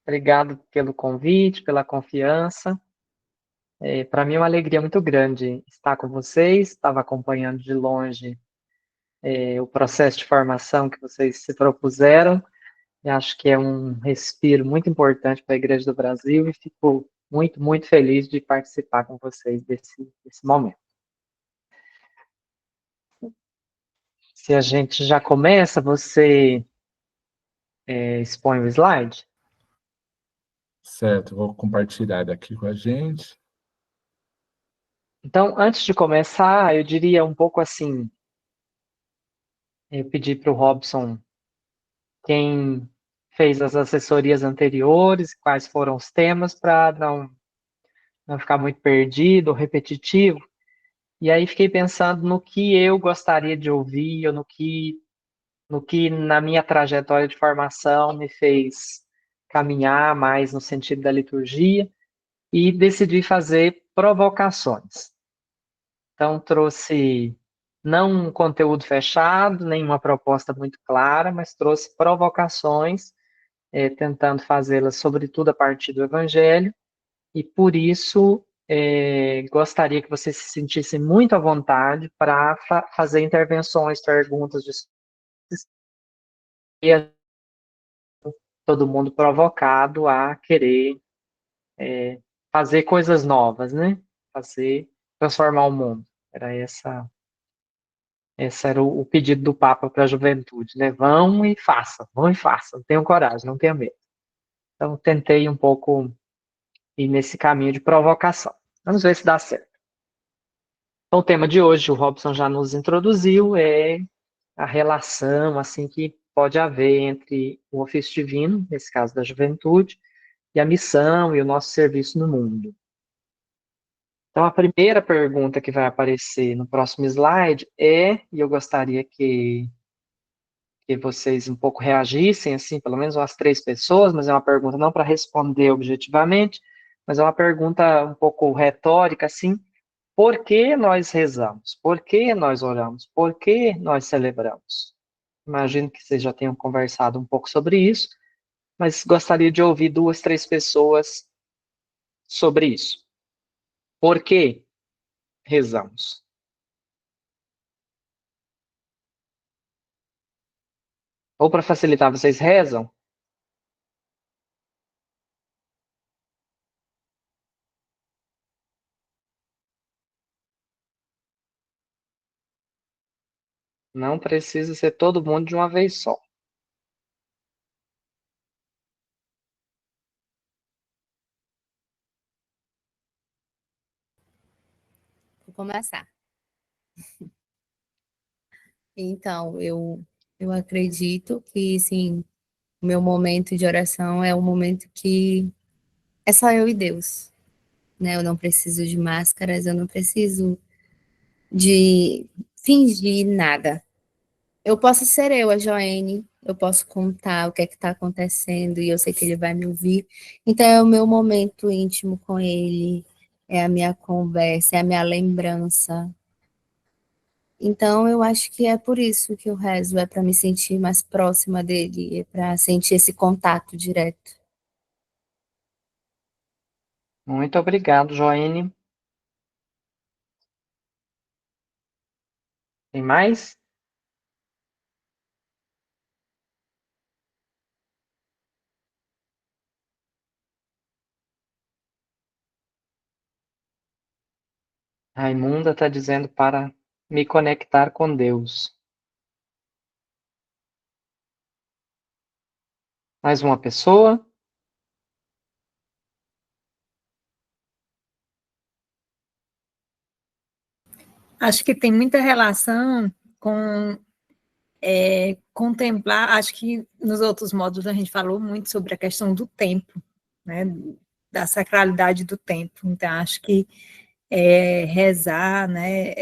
Obrigado pelo convite, pela confiança. Para mim é uma alegria muito grande estar com vocês. Estava acompanhando de longe, o processo de formação que vocês se propuseram. E acho que é um respiro muito importante para a Igreja do Brasil e fico muito, muito feliz de participar com vocês desse momento. Se a gente já começa, você expõe o slide? Certo, vou compartilhar daqui com a gente. Então, antes de começar, eu diria um pouco assim, eu pedi para o Robson quem fez as assessorias anteriores, quais foram os temas, para não ficar muito perdido ou repetitivo. E aí fiquei pensando no que eu gostaria de ouvir, ou no que na minha trajetória de formação me fez caminhar mais no sentido da liturgia, e decidi fazer provocações. Então, trouxe não um conteúdo fechado, nem uma proposta muito clara, mas trouxe provocações, tentando fazê-las, sobretudo, a partir do Evangelho, e por isso gostaria que você se sentisse muito à vontade para fazer intervenções, perguntas, e todo mundo provocado a querer fazer coisas novas, né? Transformar o mundo. Esse era o pedido do Papa para a juventude, né? Vão e façam, tenham coragem, não tenham medo. Então, tentei um pouco ir nesse caminho de provocação. Vamos ver se dá certo. Então, o tema de hoje, o Robson já nos introduziu, é a relação assim que pode haver entre o ofício divino, nesse caso da juventude, e a missão e o nosso serviço no mundo. Então, a primeira pergunta que vai aparecer no próximo slide e eu gostaria que vocês um pouco reagissem, assim, pelo menos umas 3 pessoas, mas é uma pergunta não para responder objetivamente, mas é uma pergunta um pouco retórica, assim: por que nós rezamos? Por que nós oramos? Por que nós celebramos? Imagino que vocês já tenham conversado um pouco sobre isso, mas gostaria de ouvir 2, 3 pessoas sobre isso. Por que rezamos? Ou para facilitar, vocês rezam? Não precisa ser todo mundo de uma vez só. Vou começar. Então, eu acredito que, sim, o meu momento de oração é o momento que é só eu e Deus, né? Eu não preciso de máscaras, eu não preciso de fingir nada. Eu posso ser eu, a Joene, eu posso contar o que é que está acontecendo e eu sei que ele vai me ouvir. Então, é o meu momento íntimo com ele, é a minha conversa, é a minha lembrança. Então, eu acho que é por isso que eu rezo, é para me sentir mais próxima dele, é para sentir esse contato direto. Muito obrigado, Joane. Tem mais? Raimunda está dizendo para me conectar com Deus. Mais uma pessoa? Acho que tem muita relação com contemplar, acho que nos outros módulos a gente falou muito sobre a questão do tempo, né, da sacralidade do tempo. Então, acho que rezar, né,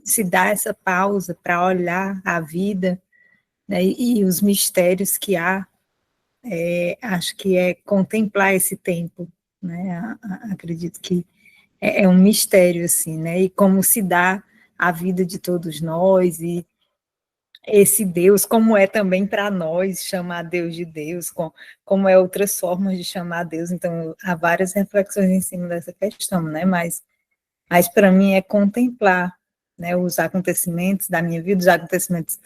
se dar essa pausa para olhar a vida, né, e os mistérios que há, acho que é contemplar esse tempo, né, acredito que é um mistério, assim, né, e como se dá a vida de todos nós, e esse Deus, como é também para nós chamar Deus de Deus, como é outras formas de chamar Deus. Então, há várias reflexões em cima dessa questão, né? Mas para mim é contemplar, né, os acontecimentos da minha vida, os acontecimentos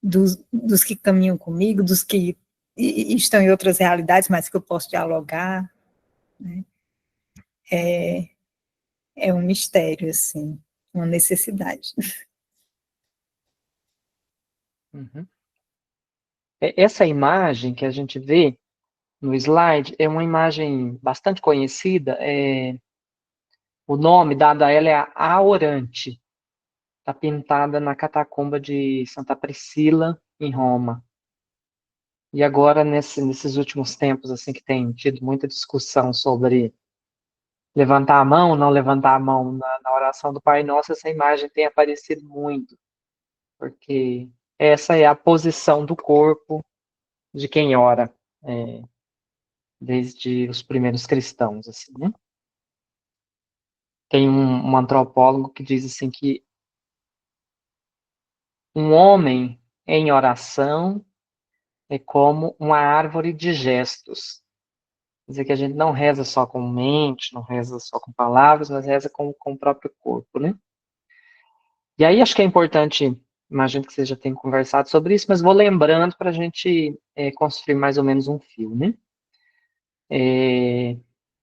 dos que caminham comigo, dos que estão em outras realidades, mas que eu posso dialogar, né? É um mistério, assim, uma necessidade. Uhum. Essa imagem que a gente vê no slide é uma imagem bastante conhecida. O nome dado a ela é a Orante. Está pintada na catacumba de Santa Priscila, em Roma. E agora, nesses últimos tempos, assim, que tem tido muita discussão sobre levantar a mão, não levantar a mão na oração do Pai Nosso, essa imagem tem aparecido muito, porque essa é a posição do corpo de quem ora, desde os primeiros cristãos, assim, né? Tem um antropólogo que diz assim que um homem em oração é como uma árvore de gestos. Quer dizer que a gente não reza só com mente, não reza só com palavras, mas reza com o próprio corpo, né? E aí acho que é importante, imagino que você já tenha conversado sobre isso, mas vou lembrando para a gente construir mais ou menos um fio, né?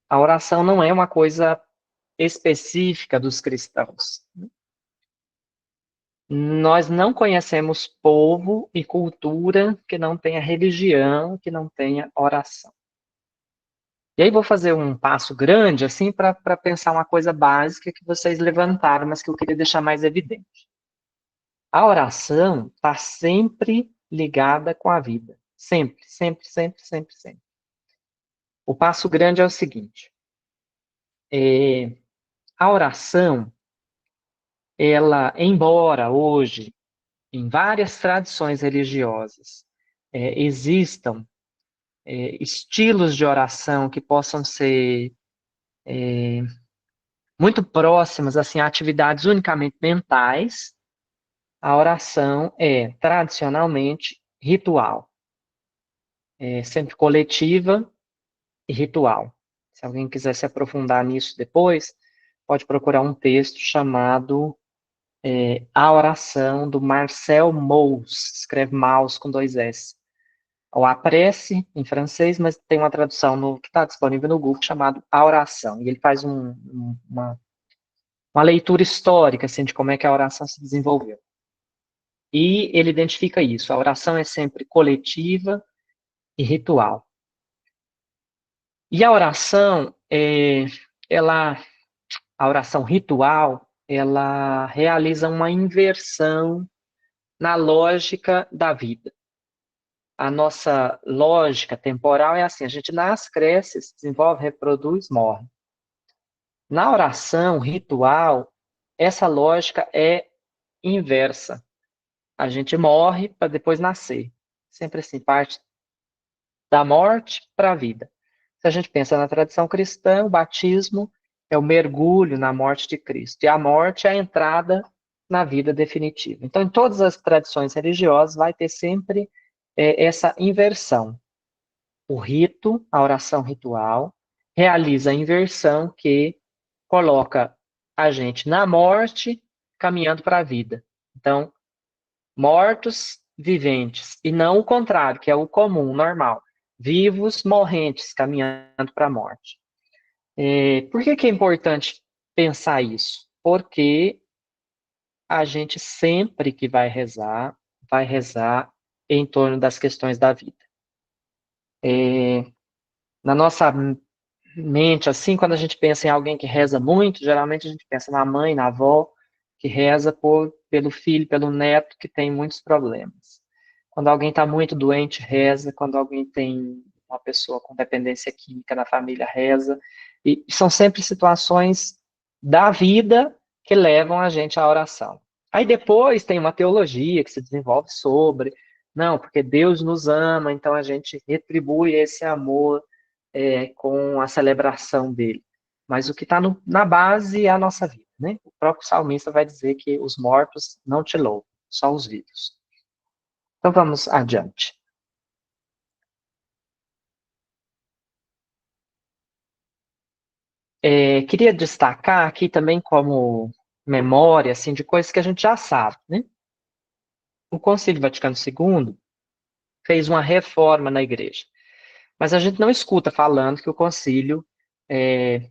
A oração não é uma coisa específica dos cristãos. Nós não conhecemos povo e cultura que não tenha religião, que não tenha oração. E aí vou fazer um passo grande, assim, para pensar uma coisa básica que vocês levantaram, mas que eu queria deixar mais evidente. A oração está sempre ligada com a vida. Sempre, sempre, sempre, sempre, sempre. O passo grande é o seguinte. A oração, ela, embora hoje, em várias tradições religiosas, existam estilos de oração que possam ser muito próximas, assim, a atividades unicamente mentais, a oração é, tradicionalmente, ritual. É sempre coletiva e ritual. Se alguém quiser se aprofundar nisso depois, pode procurar um texto chamado A Oração, do Marcel Mauss, escreve Mauss com 2 S. Ou a prece, em francês, mas tem uma tradução que está disponível no Google, chamado A Oração. E ele faz uma leitura histórica, assim, de como é que a oração se desenvolveu. E ele identifica isso, a oração é sempre coletiva e ritual. E a oração, a oração ritual, ela realiza uma inversão na lógica da vida. A nossa lógica temporal é assim, a gente nasce, cresce, se desenvolve, reproduz, morre. Na oração ritual, essa lógica é inversa. A gente morre para depois nascer. Sempre assim, parte da morte para a vida. Se a gente pensa na tradição cristã, o batismo é o mergulho na morte de Cristo. E a morte é a entrada na vida definitiva. Então, em todas as tradições religiosas, vai ter sempre essa inversão. O rito, a oração ritual, realiza a inversão que coloca a gente na morte, caminhando para a vida. Então, mortos, viventes, e não o contrário, que é o comum, normal. Vivos, morrentes, caminhando para a morte. Por que é importante pensar isso? Porque a gente sempre que vai rezar em torno das questões da vida. Na nossa mente, assim, quando a gente pensa em alguém que reza muito, geralmente a gente pensa na mãe, na avó, que reza pelo filho, pelo neto, que tem muitos problemas. Quando alguém está muito doente, reza. Quando alguém tem uma pessoa com dependência química na família, reza. E são sempre situações da vida que levam a gente à oração. Aí depois tem uma teologia que se desenvolve sobre, não, porque Deus nos ama, então a gente retribui esse amor com a celebração dele. Mas o que está na base é a nossa vida, né? O próprio salmista vai dizer que os mortos não te louvam, só os vivos. Então vamos adiante. Queria destacar aqui também como memória, assim, de coisas que a gente já sabe, né? O Concílio Vaticano II fez uma reforma na igreja, mas a gente não escuta falando que o concílio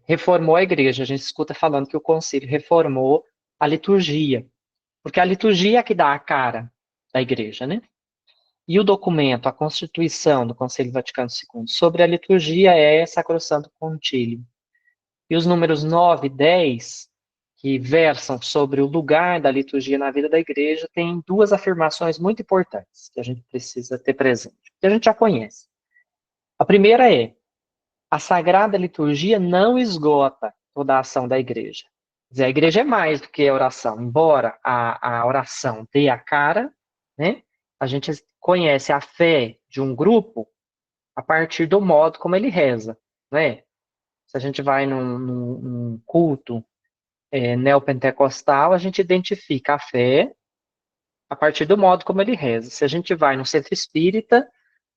reformou a igreja, a gente escuta falando que o concílio reformou a liturgia, porque a liturgia é que dá a cara da igreja, né? E o documento, a Constituição do Concílio Vaticano II sobre a liturgia é Sacrosanto Concilium. E os números 9 e 10, que versam sobre o lugar da liturgia na vida da igreja, têm duas afirmações muito importantes que a gente precisa ter presente, que a gente já conhece. A primeira é: a Sagrada Liturgia não esgota toda a ação da igreja. Quer dizer, a igreja é mais do que a oração. Embora a oração dê a cara, né, a gente conhece a fé de um grupo a partir do modo como ele reza, né? Se a gente vai num culto neopentecostal, a gente identifica a fé a partir do modo como ele reza. Se a gente vai no centro espírita,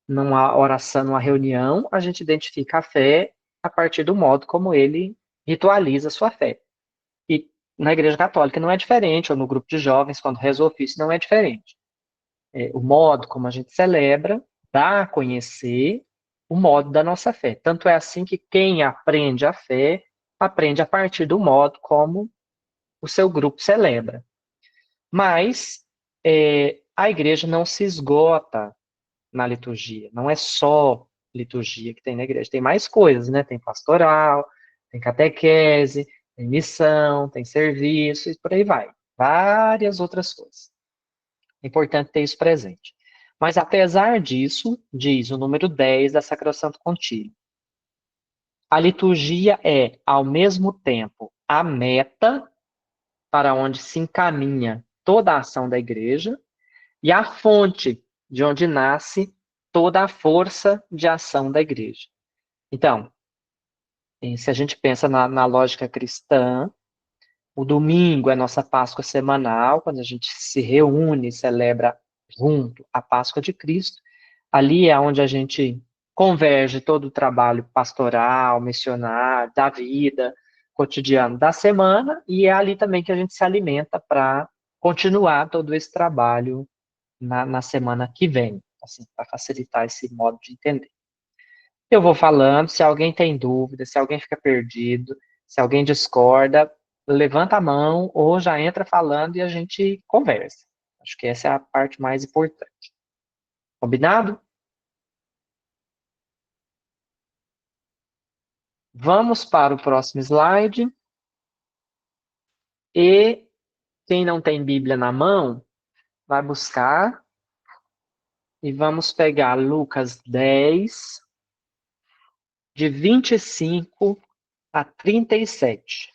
numa oração, numa reunião, a gente identifica a fé a partir do modo como ele ritualiza a sua fé. E na Igreja Católica não é diferente, ou no grupo de jovens, quando reza o ofício, não é diferente. O modo como a gente celebra dá a conhecer o modo da nossa fé. Tanto é assim que quem aprende a fé, aprende a partir do modo como o seu grupo celebra. Mas a igreja não se esgota na liturgia. Não é só liturgia que tem na igreja, tem mais coisas, né? Tem pastoral, tem catequese, tem missão, tem serviço e por aí vai. Várias outras coisas. É importante ter isso presente. Mas apesar disso, diz o número 10 da Sacrosanto Concílio, a liturgia é, ao mesmo tempo, a meta para onde se encaminha toda a ação da igreja e a fonte de onde nasce toda a força de ação da igreja. Então, se a gente pensa na lógica cristã, o domingo é nossa Páscoa semanal, quando a gente se reúne e celebra junto a Páscoa de Cristo. Ali é onde a gente converge todo o trabalho pastoral, missionário, da vida, cotidiano da semana, e é ali também que a gente se alimenta para continuar todo esse trabalho na semana que vem, assim, para facilitar esse modo de entender. Eu vou falando, se alguém tem dúvida, se alguém fica perdido, se alguém discorda, levanta a mão ou já entra falando e a gente conversa. Acho que essa é a parte mais importante. Combinado? Vamos para o próximo slide. E quem não tem Bíblia na mão, vai buscar e vamos pegar Lucas 10, de 25 a 37.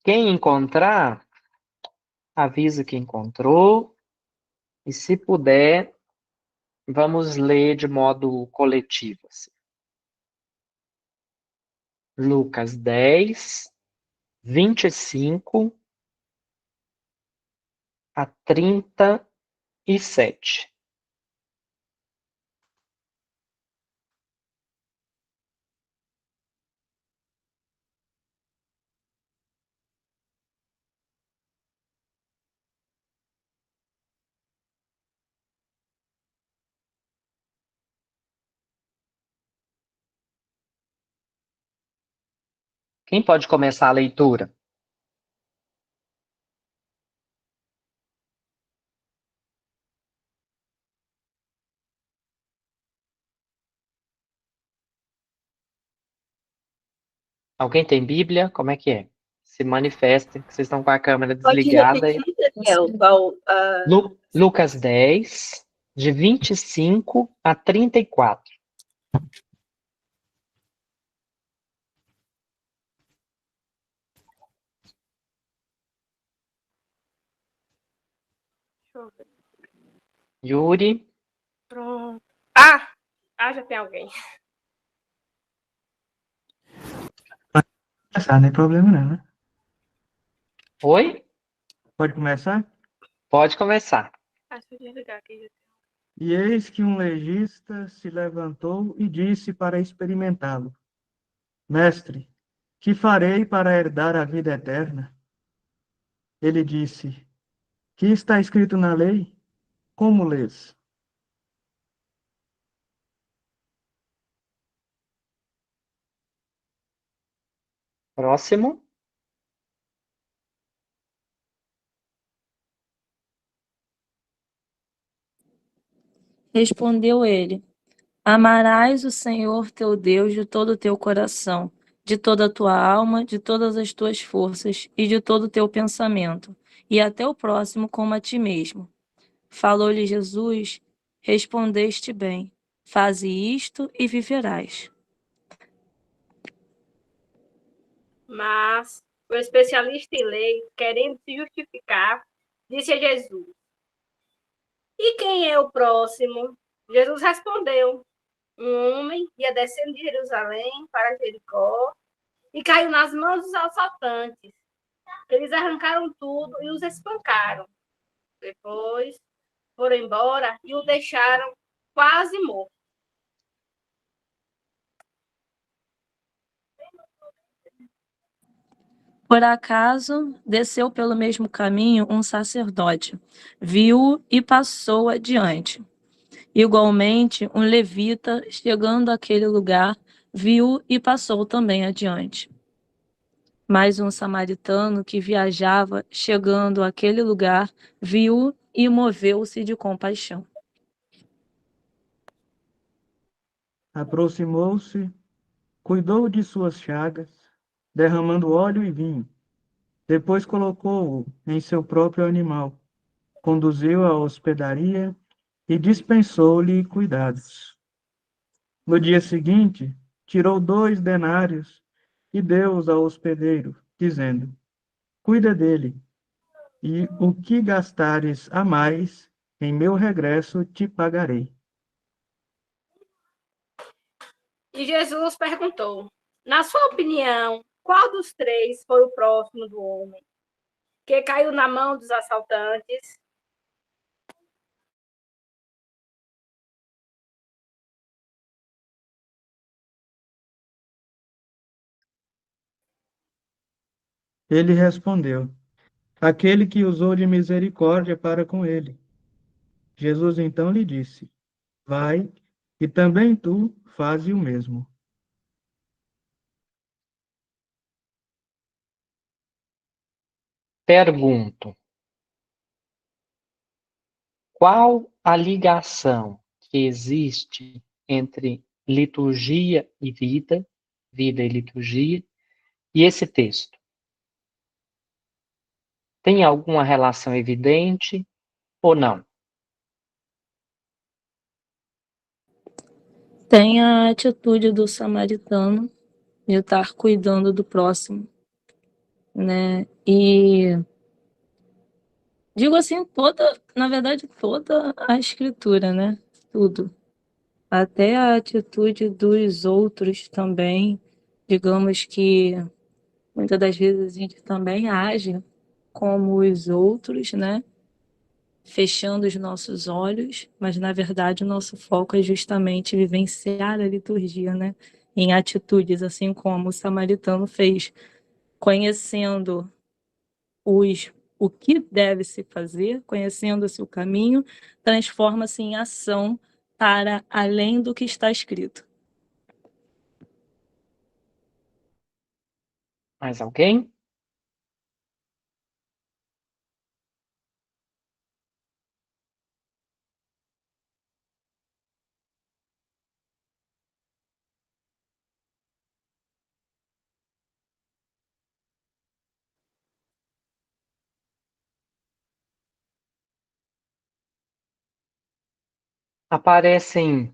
Quem encontrar, avisa que encontrou, e se puder, vamos ler de modo coletivo. Assim. Lucas 10, 25 a 37. Quem pode começar a leitura? Alguém tem Bíblia? Como é que é? Se manifestem, que vocês estão com a câmera Pode desligada. repetir, Daniel, Lucas 10, de 25 a 34. Deixa eu ver. Yuri, Pronto. Já tem alguém. Começar, não tem problema não, né? oi? Pode começar? Pode começar. Acho que eu desligar aqui. E eis que um legista se levantou e disse para experimentá-lo: Mestre, que farei para herdar a vida eterna? Ele disse: Que está escrito na lei? Como lês? Próximo. Respondeu ele: Amarás o Senhor teu Deus de todo o teu coração, de toda a tua alma, de todas as tuas forças e de todo o teu pensamento, e até o próximo como a ti mesmo. Falou-lhe Jesus: Respondeste bem. Faze isto e viverás. Mas o especialista em lei, querendo se justificar, disse a Jesus: E quem é o próximo? Jesus respondeu: Um homem ia descendo de Jerusalém para Jericó e caiu nas mãos dos assaltantes. Eles arrancaram tudo e os espancaram. Depois foram embora e o deixaram quase morto. Por acaso, desceu pelo mesmo caminho um sacerdote, viu-o e passou adiante. Igualmente, um levita, chegando àquele lugar, viu e passou também adiante. Mas um samaritano que viajava, chegando àquele lugar, viu e moveu-se de compaixão. Aproximou-se, cuidou de suas chagas, derramando óleo e vinho. Depois colocou-o em seu próprio animal, conduziu-o à hospedaria e dispensou-lhe cuidados. No dia seguinte, tirou 2 denários e deu-os ao hospedeiro, dizendo: Cuida dele, e o que gastares a mais, em meu regresso te pagarei. E Jesus perguntou: Na sua opinião, qual dos três foi o próximo do homem que caiu na mão dos assaltantes? Ele respondeu: Aquele que usou de misericórdia para com ele. Jesus então lhe disse: Vai, e também tu faze o mesmo. Pergunto: qual a ligação que existe entre liturgia e vida, vida e liturgia, e esse texto? Tem alguma relação evidente ou não? Tem a atitude do samaritano de estar cuidando do próximo, né? E digo assim, na verdade, toda a escritura, né? Tudo. Até a atitude dos outros também, digamos que muitas das vezes a gente também age como os outros, né? Fechando os nossos olhos, mas na verdade o nosso foco é justamente vivenciar a liturgia, né? Em atitudes, assim como o samaritano fez, conhecendo o que deve se fazer, conhecendo o seu caminho, transforma-se em ação para além do que está escrito. Mais alguém? Aparecem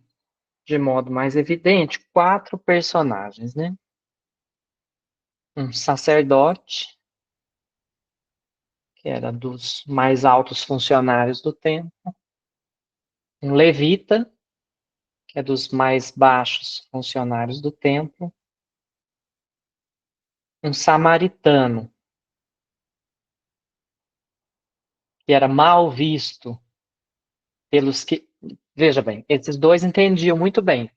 de modo mais evidente 4 personagens, né? Um sacerdote, que era dos mais altos funcionários do templo, um levita, que é dos mais baixos funcionários do templo, um samaritano, que era mal visto pelos que... Veja bem, esses dois entendiam muito bem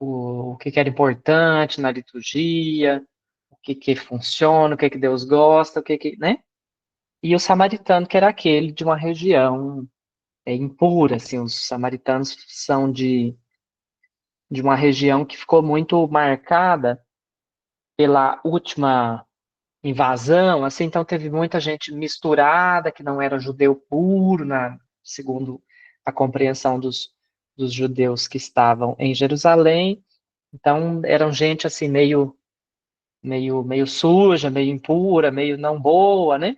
o que era importante na liturgia, o que funciona, o que Deus gosta, né? E o samaritano, que era aquele de uma região impura, assim, os samaritanos são de uma região que ficou muito marcada pela última invasão, assim, então teve muita gente misturada, que não era judeu puro, segundo a compreensão dos judeus que estavam em Jerusalém, então eram gente assim meio suja, meio impura, meio não boa, né?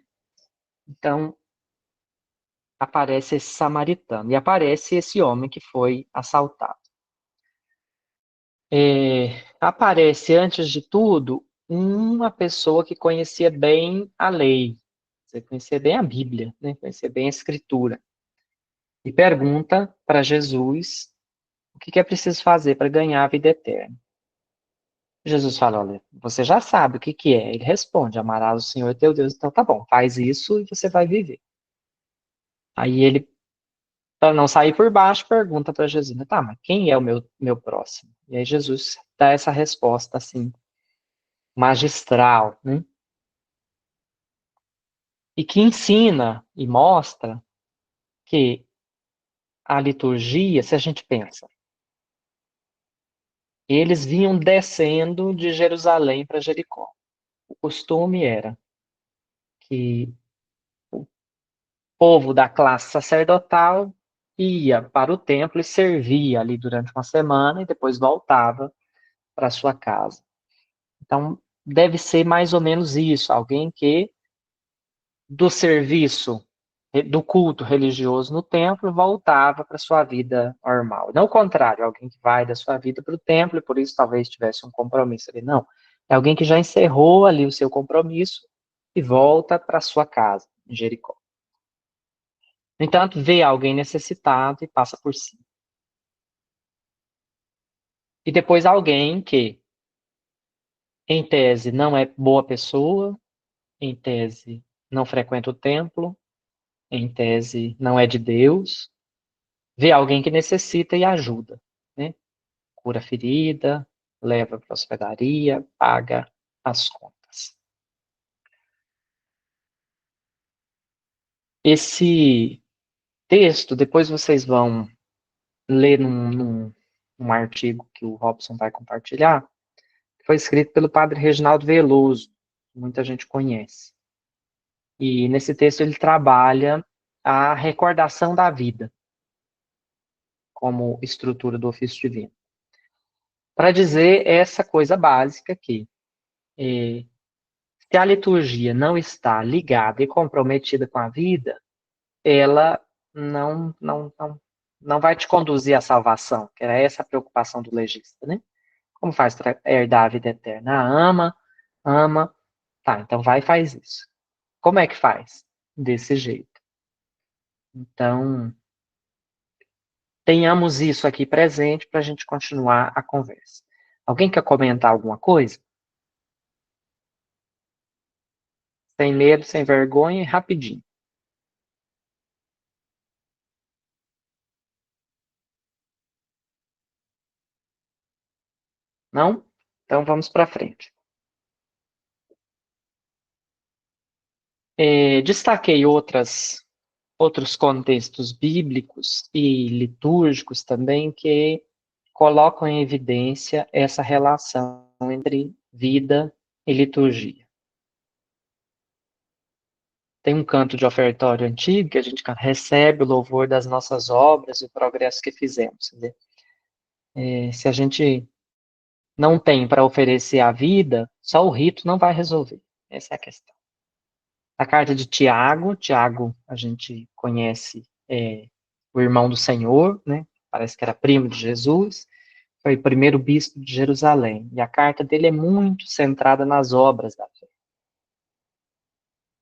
Então aparece esse samaritano e aparece esse homem que foi assaltado. Aparece, antes de tudo, uma pessoa que conhecia bem a lei, você conhecia bem a Bíblia, né? Conhecia bem a Escritura, e pergunta para Jesus o que é preciso fazer para ganhar a vida eterna. Jesus fala, olha, você já sabe o que é. Ele responde, amarás o Senhor teu Deus. Então tá bom, faz isso e você vai viver. Aí ele, para não sair por baixo, pergunta para Jesus, tá, mas quem é o meu próximo? E aí Jesus dá essa resposta assim, magistral, né? E que ensina e mostra que a liturgia, se a gente pensa, eles vinham descendo de Jerusalém para Jericó. O costume era que o povo da classe sacerdotal ia para o templo e servia ali durante uma semana e depois voltava para sua casa. Então, deve ser mais ou menos isso, alguém que do serviço do culto religioso no templo voltava para sua vida normal. Não o contrário, alguém que vai da sua vida para o templo e por isso talvez tivesse um compromisso ali. Não, é alguém que já encerrou ali o seu compromisso e volta para sua casa, em Jericó. No entanto, vê alguém necessitado e passa por cima. E depois alguém que, em tese, não é boa pessoa, em tese, não frequenta o templo, em tese, não é de Deus, vê alguém que necessita e ajuda, né? Cura a ferida, leva para a hospedaria, paga as contas. Esse texto, depois vocês vão ler num artigo que o Robson vai compartilhar, foi escrito pelo padre Reginaldo Veloso, que muita gente conhece. E nesse texto ele trabalha a recordação da vida como estrutura do ofício divino. Para dizer essa coisa básica que se a liturgia não está ligada e comprometida com a vida, ela não vai te conduzir à salvação, que era essa a preocupação do legista, né? Como faz para herdar a vida eterna? Ama, tá, então vai e faz isso. Como é que faz? Desse jeito. Então, tenhamos isso aqui presente para a gente continuar a conversa. Alguém quer comentar alguma coisa? Sem medo, sem vergonha e rapidinho. Não? Então vamos para frente. Destaquei outros contextos bíblicos e litúrgicos também que colocam em evidência essa relação entre vida e liturgia. Tem um canto de ofertório antigo que a gente recebe o louvor das nossas obras e o progresso que fizemos. Se a gente não tem para oferecer a vida, só o rito não vai resolver. Essa é a questão. A carta de Tiago a gente conhece o irmão do Senhor, né? Parece que era primo de Jesus, foi o primeiro bispo de Jerusalém, e a carta dele é muito centrada nas obras da fé.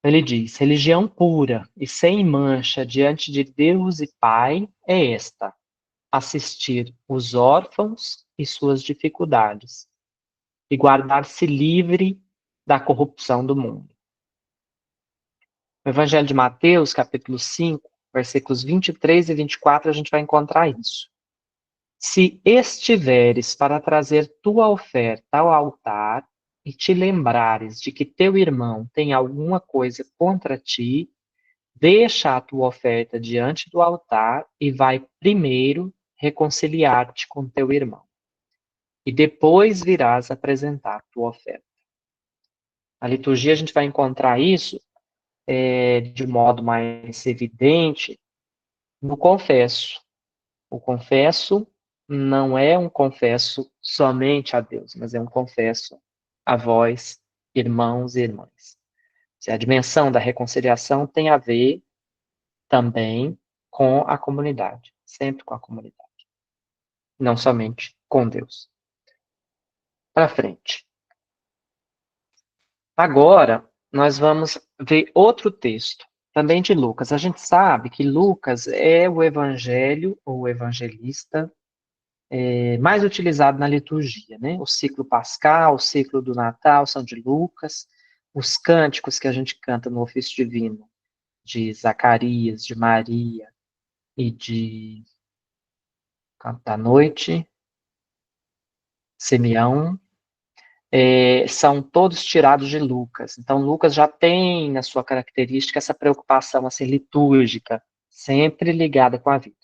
Ele diz, religião pura e sem mancha diante de Deus e Pai é esta, assistir os órfãos e suas dificuldades, e guardar-se livre da corrupção do mundo. No Evangelho de Mateus, capítulo 5, versículos 23 e 24, a gente vai encontrar isso. Se estiveres para trazer tua oferta ao altar e te lembrares de que teu irmão tem alguma coisa contra ti, deixa a tua oferta diante do altar e vai primeiro reconciliar-te com teu irmão. E depois virás apresentar tua oferta. Na liturgia a gente vai encontrar isso de modo mais evidente no confesso. O confesso não é um confesso somente a Deus, mas é um confesso a vós, irmãos e irmãs. A dimensão da reconciliação tem a ver também com a comunidade, sempre com a comunidade, não somente com Deus. Para frente. Agora, nós vamos ver outro texto, também de Lucas. A gente sabe que Lucas é o evangelho, ou evangelista, mais utilizado na liturgia, né? O ciclo pascal, o ciclo do Natal são de Lucas, os cânticos que a gente canta no ofício divino, de Zacarias, de Maria e de Canto da Noite, Simeão, são todos tirados de Lucas. Então, Lucas já tem na sua característica essa preocupação assim, litúrgica, sempre ligada com a vida.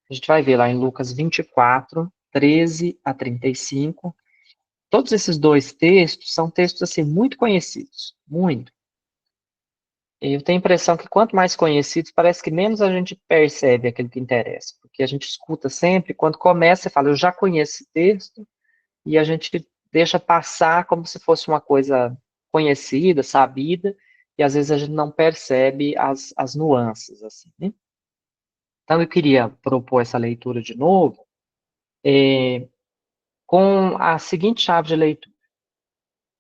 A gente vai ver lá em Lucas 24, 13 a 35. Todos esses dois textos são textos assim, muito conhecidos, muito. Eu tenho a impressão que quanto mais conhecidos, parece que menos a gente percebe aquilo que interessa, porque a gente escuta sempre, quando começa, você fala, eu já conheço esse texto, e a gente deixa passar como se fosse uma coisa conhecida, sabida, e às vezes a gente não percebe as nuances, assim, né? Então, eu queria propor essa leitura de novo, com a seguinte chave de leitura.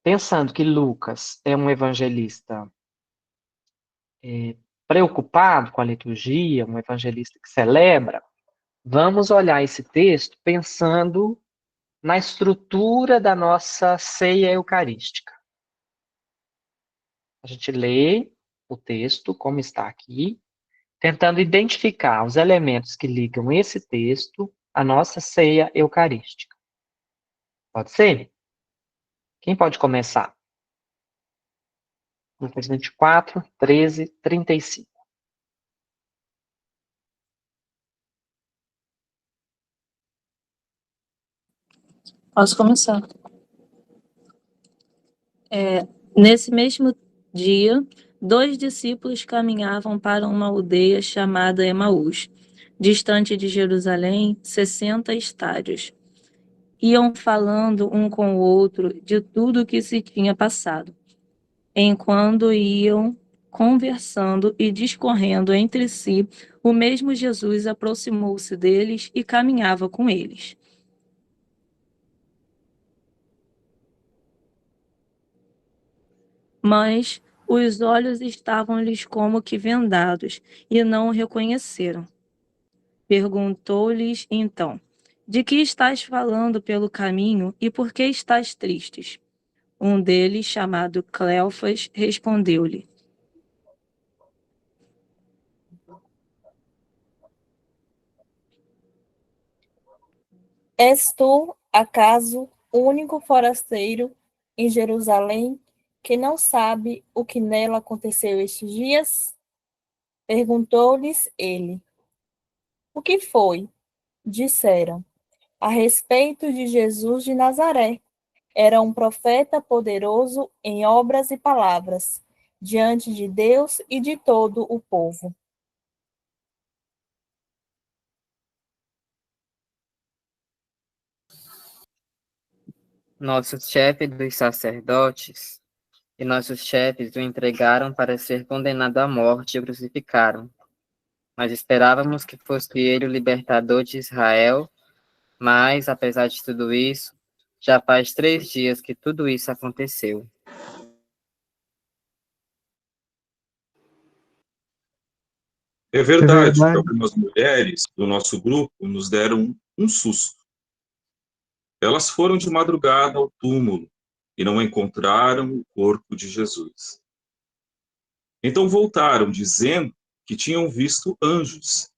Pensando que Lucas é um evangelista preocupado com a liturgia, um evangelista que celebra, vamos olhar esse texto pensando na estrutura da nossa ceia eucarística. A gente lê o texto, como está aqui, tentando identificar os elementos que ligam esse texto à nossa ceia eucarística. Pode ser? Quem pode começar? Lucas 24, 13, 35. Posso começar. Nesse mesmo dia, 2 discípulos caminhavam para uma aldeia chamada Emaús, distante de Jerusalém, 60 estádios. Iam falando um com o outro de tudo o que se tinha passado. Enquanto iam conversando e discorrendo entre si, o mesmo Jesus aproximou-se deles e caminhava com eles. Mas os olhos estavam-lhes como que vendados, e não o reconheceram. Perguntou-lhes então: de que estás falando pelo caminho e por que estás tristes? Um deles, chamado Cleofas, respondeu-lhe: És tu, acaso, o único forasteiro em Jerusalém que não sabe o que nela aconteceu estes dias? Perguntou-lhes ele. O que foi? Disseram. A respeito de Jesus de Nazaré. Era um profeta poderoso em obras e palavras, diante de Deus e de todo o povo. Nossos chefes dos sacerdotes e nossos chefes o entregaram para ser condenado à morte e o crucificaram. Mas esperávamos que fosse ele o libertador de Israel, mas, apesar de tudo isso, já faz 3 dias que tudo isso aconteceu. É verdade que algumas mulheres do nosso grupo nos deram um susto. Elas foram de madrugada ao túmulo e não encontraram o corpo de Jesus. Então voltaram, dizendo que tinham visto anjos.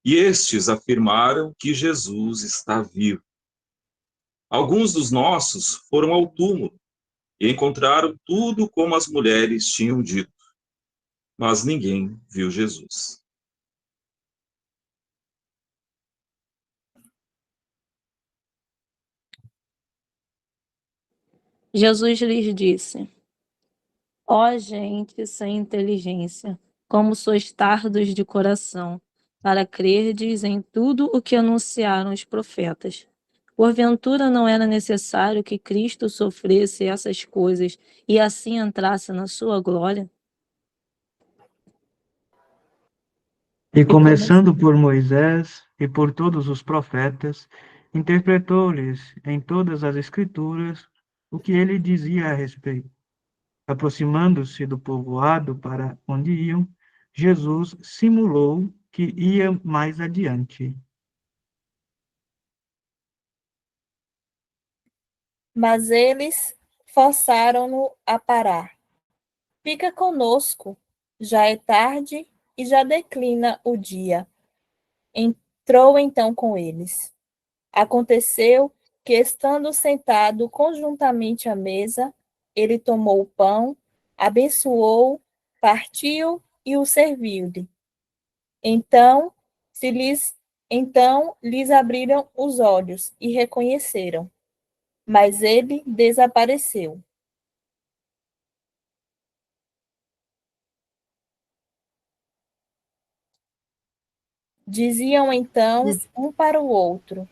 E estes afirmaram que Jesus está vivo. Alguns dos nossos foram ao túmulo e encontraram tudo como as mulheres tinham dito, mas ninguém viu Jesus. Jesus lhes disse: Ó gente sem inteligência, como sois tardos de coração, para crerdes em tudo o que anunciaram os profetas. Porventura não era necessário que Cristo sofresse essas coisas e assim entrasse na sua glória? E começando por Moisés e por todos os profetas, interpretou-lhes em todas as Escrituras o que ele dizia a respeito. Aproximando-se do povoado para onde iam, Jesus simulou que ia mais adiante. Mas eles forçaram-no a parar. Fica conosco, já é tarde e já declina o dia. Entrou então com eles. Aconteceu que, estando sentado conjuntamente à mesa, ele tomou o pão, abençoou, partiu e o serviu-lhe. Então lhes abriram os olhos e reconheceram, mas ele desapareceu. Diziam então um para o outro: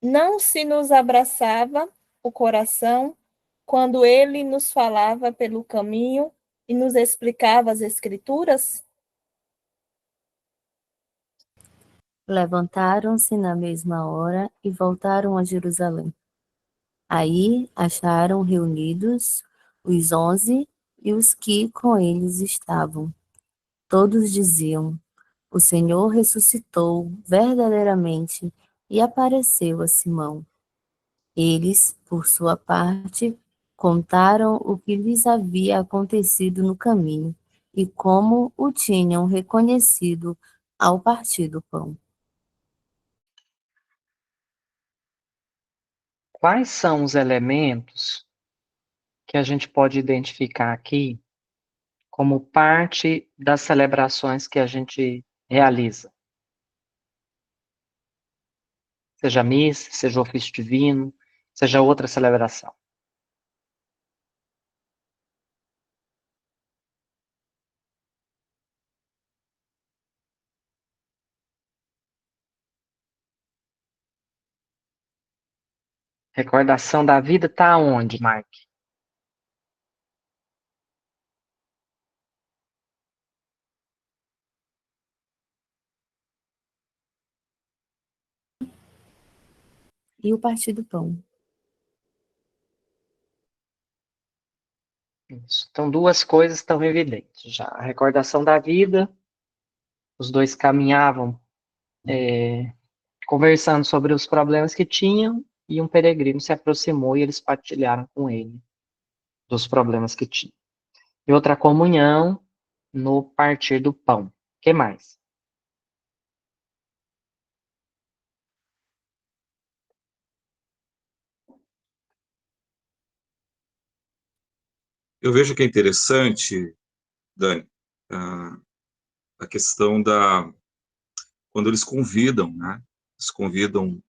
não se nos abraçava o coração quando ele nos falava pelo caminho e nos explicava as Escrituras? Levantaram-se na mesma hora e voltaram a Jerusalém. Aí acharam reunidos os 11 e os que com eles estavam. Todos diziam: o Senhor ressuscitou verdadeiramente e apareceu a Simão. Eles, por sua parte, contaram o que lhes havia acontecido no caminho e como o tinham reconhecido ao partir do pão. Quais são os elementos que a gente pode identificar aqui como parte das celebrações que a gente realiza? Seja missa, seja ofício divino, seja outra celebração. Recordação da vida está onde, Mike? E o partir do pão. Isso. Então, duas coisas estão evidentes já. A recordação da vida, os dois caminhavam conversando sobre os problemas que tinham, e um peregrino se aproximou e eles partilharam com ele dos problemas que tinham. E outra comunhão no partir do pão. O que mais? Eu vejo que é interessante, Dani, a questão quando eles convidam, né? Eles convidam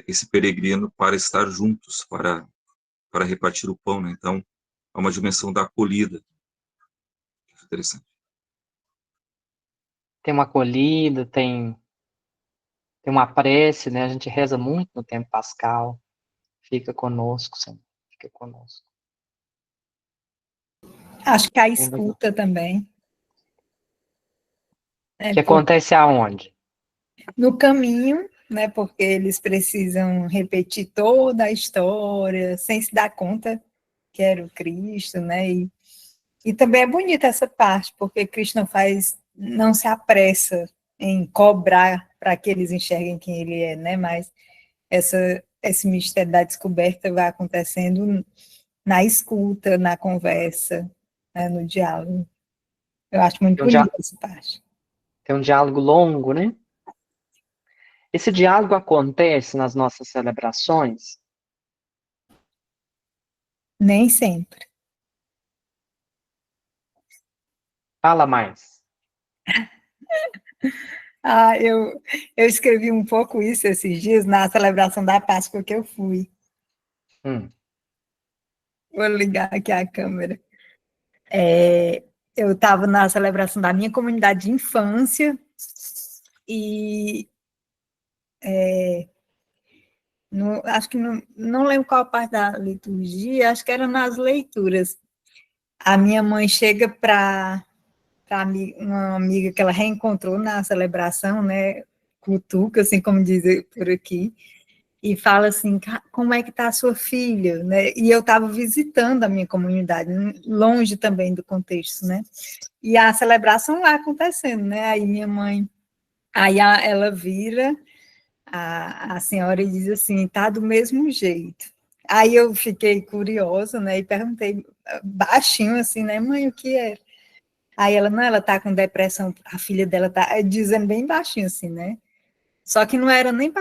esse peregrino para estar juntos, para repartir o pão, né? Então, é uma dimensão da acolhida. Interessante. Tem uma acolhida, tem uma prece, né? A gente reza muito no tempo pascal. Fica conosco, Senhor. Fica conosco. Acho que a escuta também. Que acontece aonde? No caminho, né? Porque eles precisam repetir toda a história sem se dar conta que era o Cristo, né? E também é bonita essa parte, porque Cristo não se apressa em cobrar para que eles enxerguem quem ele é, né? Mas esse mistério da descoberta vai acontecendo na escuta, na conversa, né, no diálogo. Eu acho muito Tem um, dia, bonita essa parte. tem um diálogo longo, né? Esse diálogo acontece nas nossas celebrações? Nem sempre. Fala mais. Eu escrevi um pouco isso esses dias na celebração da Páscoa que eu fui. Vou ligar aqui a câmera. Eu estava na celebração da minha comunidade de infância e acho que não lembro qual parte da liturgia, acho que era nas leituras. A minha mãe chega para uma amiga que ela reencontrou na celebração, né, cutuca, assim como dizem por aqui, e fala assim, como é que está a sua filha, né? E eu estava visitando a minha comunidade, longe também do contexto, né? E a celebração lá acontecendo, né? Aí minha mãe, ela vira a senhora e diz assim, tá do mesmo jeito. Aí eu fiquei curiosa, né? E perguntei baixinho assim, né, mãe, o que é? Aí ela, não, ela tá com depressão, a filha dela tá dizendo bem baixinho assim, né? Só que não era nem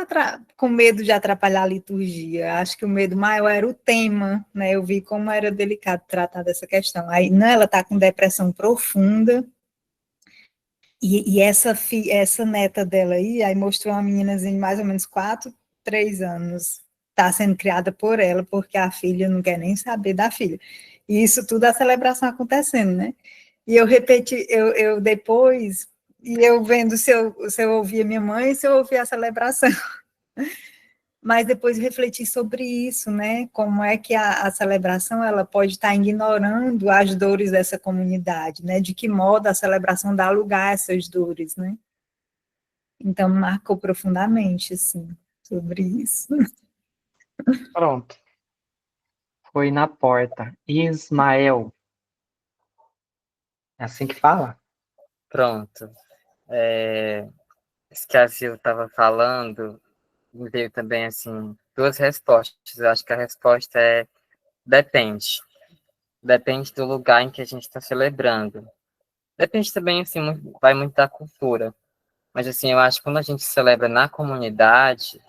com medo de atrapalhar a liturgia. Acho que o medo maior era o tema, né? Eu vi como era delicado tratar dessa questão. Aí, não, ela está com depressão profunda. E essa neta dela aí mostrou uma meninazinha de mais ou menos 3 anos. Está sendo criada por ela, porque a filha não quer nem saber da filha. E isso tudo a celebração acontecendo, né? E eu repeti, eu depois, e eu vendo se eu ouvia minha mãe, se eu ouvia a celebração. Mas depois refleti sobre isso, né? Como é que a celebração ela pode estar ignorando as dores dessa comunidade, né? De que modo a celebração dá lugar a essas dores, né? Então, me marcou profundamente, assim, sobre isso. Pronto. Foi na porta. Ismael. É assim que fala? Pronto. Isso que a Sil estava falando, me veio também, assim, duas respostas. Eu acho que a resposta é depende. Depende do lugar em que a gente está celebrando. Depende também, assim, vai muito da cultura. Mas, assim, eu acho que quando a gente celebra na comunidade,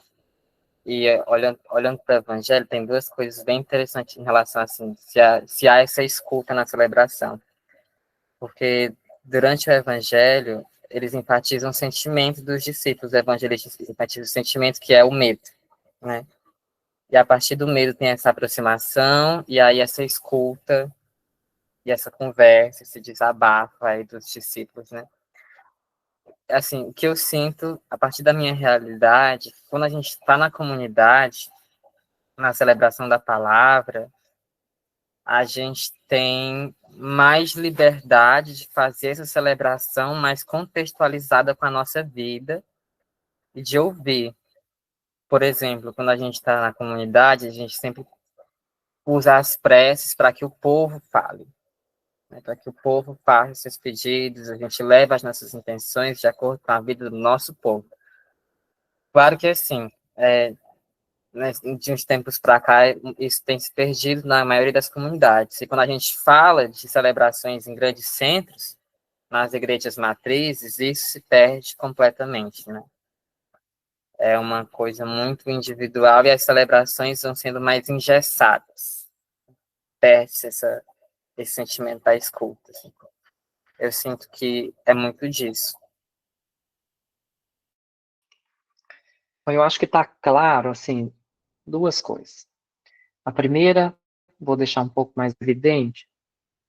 e olhando para o evangelho, tem duas coisas bem interessantes em relação, assim, se há essa escuta na celebração. Porque durante o evangelho, eles enfatizam o sentimento dos discípulos, os evangelistas enfatizam o sentimento que é o medo, né? E a partir do medo tem essa aproximação, e aí essa escuta, e essa conversa, esse desabafo aí dos discípulos, né? Assim, o que eu sinto, a partir da minha realidade, quando a gente está na comunidade, na celebração da palavra, a gente tem mais liberdade de fazer essa celebração mais contextualizada com a nossa vida e de ouvir. Por exemplo, quando a gente está na comunidade, a gente sempre usa as preces para que o povo fale, né? Para que o povo faça seus pedidos, a gente leva as nossas intenções de acordo com a vida do nosso povo. Claro que, assim, né, de uns tempos para cá, isso tem se perdido na maioria das comunidades. E quando a gente fala de celebrações em grandes centros, nas igrejas matrizes, isso se perde completamente, né? É uma coisa muito individual e as celebrações vão sendo mais engessadas. Perde-se esse sentimento da escuta. Assim. Eu sinto que é muito disso. Eu acho que está claro, assim, duas coisas. A primeira, vou deixar um pouco mais evidente,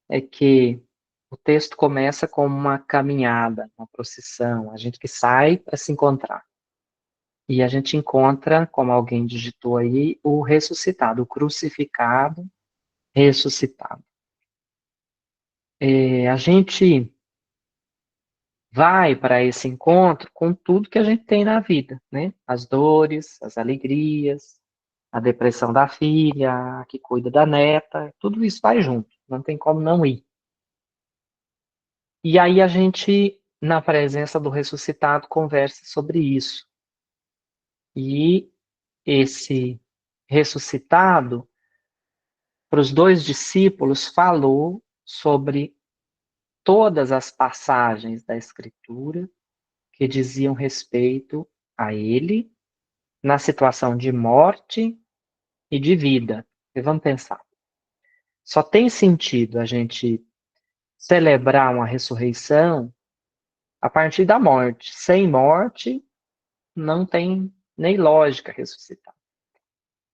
é que o texto começa com uma caminhada, uma procissão, a gente que sai para se encontrar. E a gente encontra, como alguém digitou aí, o ressuscitado, o crucificado, ressuscitado. A gente vai para esse encontro com tudo que a gente tem na vida, né? As dores, as alegrias, a depressão da filha, a que cuida da neta, tudo isso vai junto, não tem como não ir. E aí a gente, na presença do ressuscitado, conversa sobre isso. E esse ressuscitado, para os dois discípulos, falou sobre todas as passagens da Escritura que diziam respeito a ele na situação de morte e de vida. E vamos pensar. Só tem sentido a gente celebrar uma ressurreição a partir da morte. Sem morte, não tem nem lógica ressuscitar.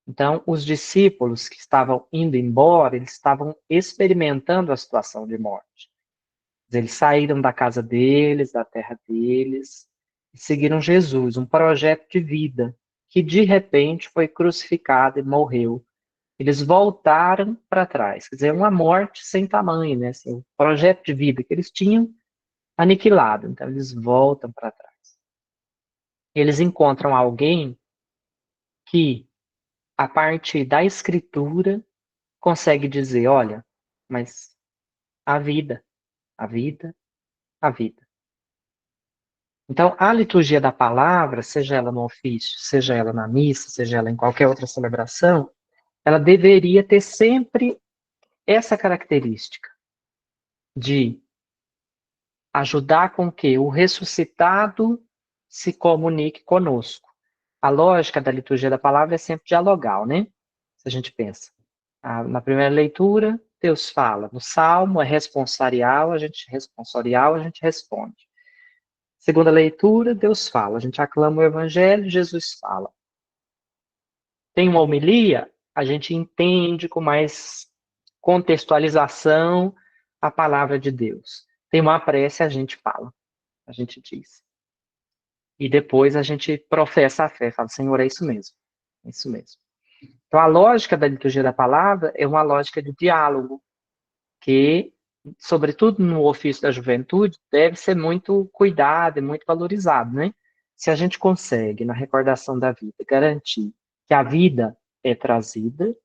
Então, os discípulos que estavam indo embora, eles estavam experimentando a situação de morte. Eles saíram da casa deles, da terra deles, e seguiram Jesus, um projeto de vida, que de repente foi crucificado e morreu. Eles voltaram para trás, quer dizer, uma morte sem tamanho, né? Assim, o projeto de vida que eles tinham aniquilado, então eles voltam para trás. Eles encontram alguém que, a partir da Escritura, consegue dizer, olha, mas a vida, a vida, a vida. Então, a liturgia da palavra, seja ela no ofício, seja ela na missa, seja ela em qualquer outra celebração, ela deveria ter sempre essa característica de ajudar com que o ressuscitado se comunique conosco. A lógica da liturgia da palavra é sempre dialogal, né? Se a gente pensa. Na primeira leitura, Deus fala. No Salmo é responsorial, a gente responde. Segunda leitura, Deus fala. A gente aclama o Evangelho, Jesus fala. Tem uma homilia, a gente entende com mais contextualização a palavra de Deus. Tem uma prece, a gente fala, a gente diz. E depois a gente professa a fé, fala, Senhor, é isso mesmo, é isso mesmo. Então a lógica da liturgia da palavra é uma lógica de diálogo, que, sobretudo no ofício da juventude, deve ser muito cuidado e muito valorizado, né? Se a gente consegue, na recordação da vida, garantir que a vida é trazida,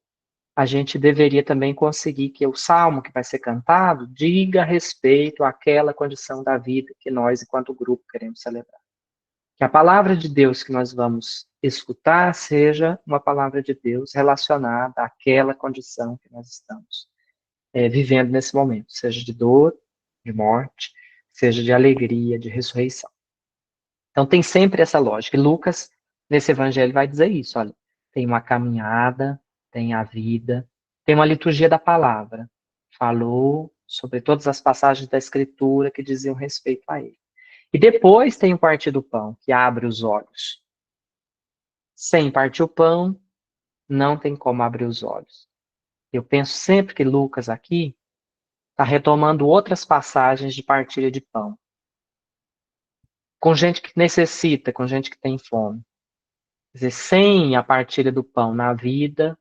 a gente deveria também conseguir que o salmo que vai ser cantado diga respeito àquela condição da vida que nós, enquanto grupo, queremos celebrar. Que a palavra de Deus que nós vamos escutar seja uma palavra de Deus relacionada àquela condição que nós estamos vivendo nesse momento, seja de dor, de morte, seja de alegria, de ressurreição. Então tem sempre essa lógica. E Lucas, nesse evangelho, vai dizer isso, olha, tem uma caminhada, tem a vida, tem uma liturgia da palavra. Falou sobre todas as passagens da Escritura que diziam respeito a ele. E depois tem o partir do pão, que abre os olhos. Sem partir o pão, não tem como abrir os olhos. Eu penso sempre que Lucas aqui está retomando outras passagens de partilha de pão. Com gente que necessita, com gente que tem fome. Quer dizer, sem a partilha do pão na vida,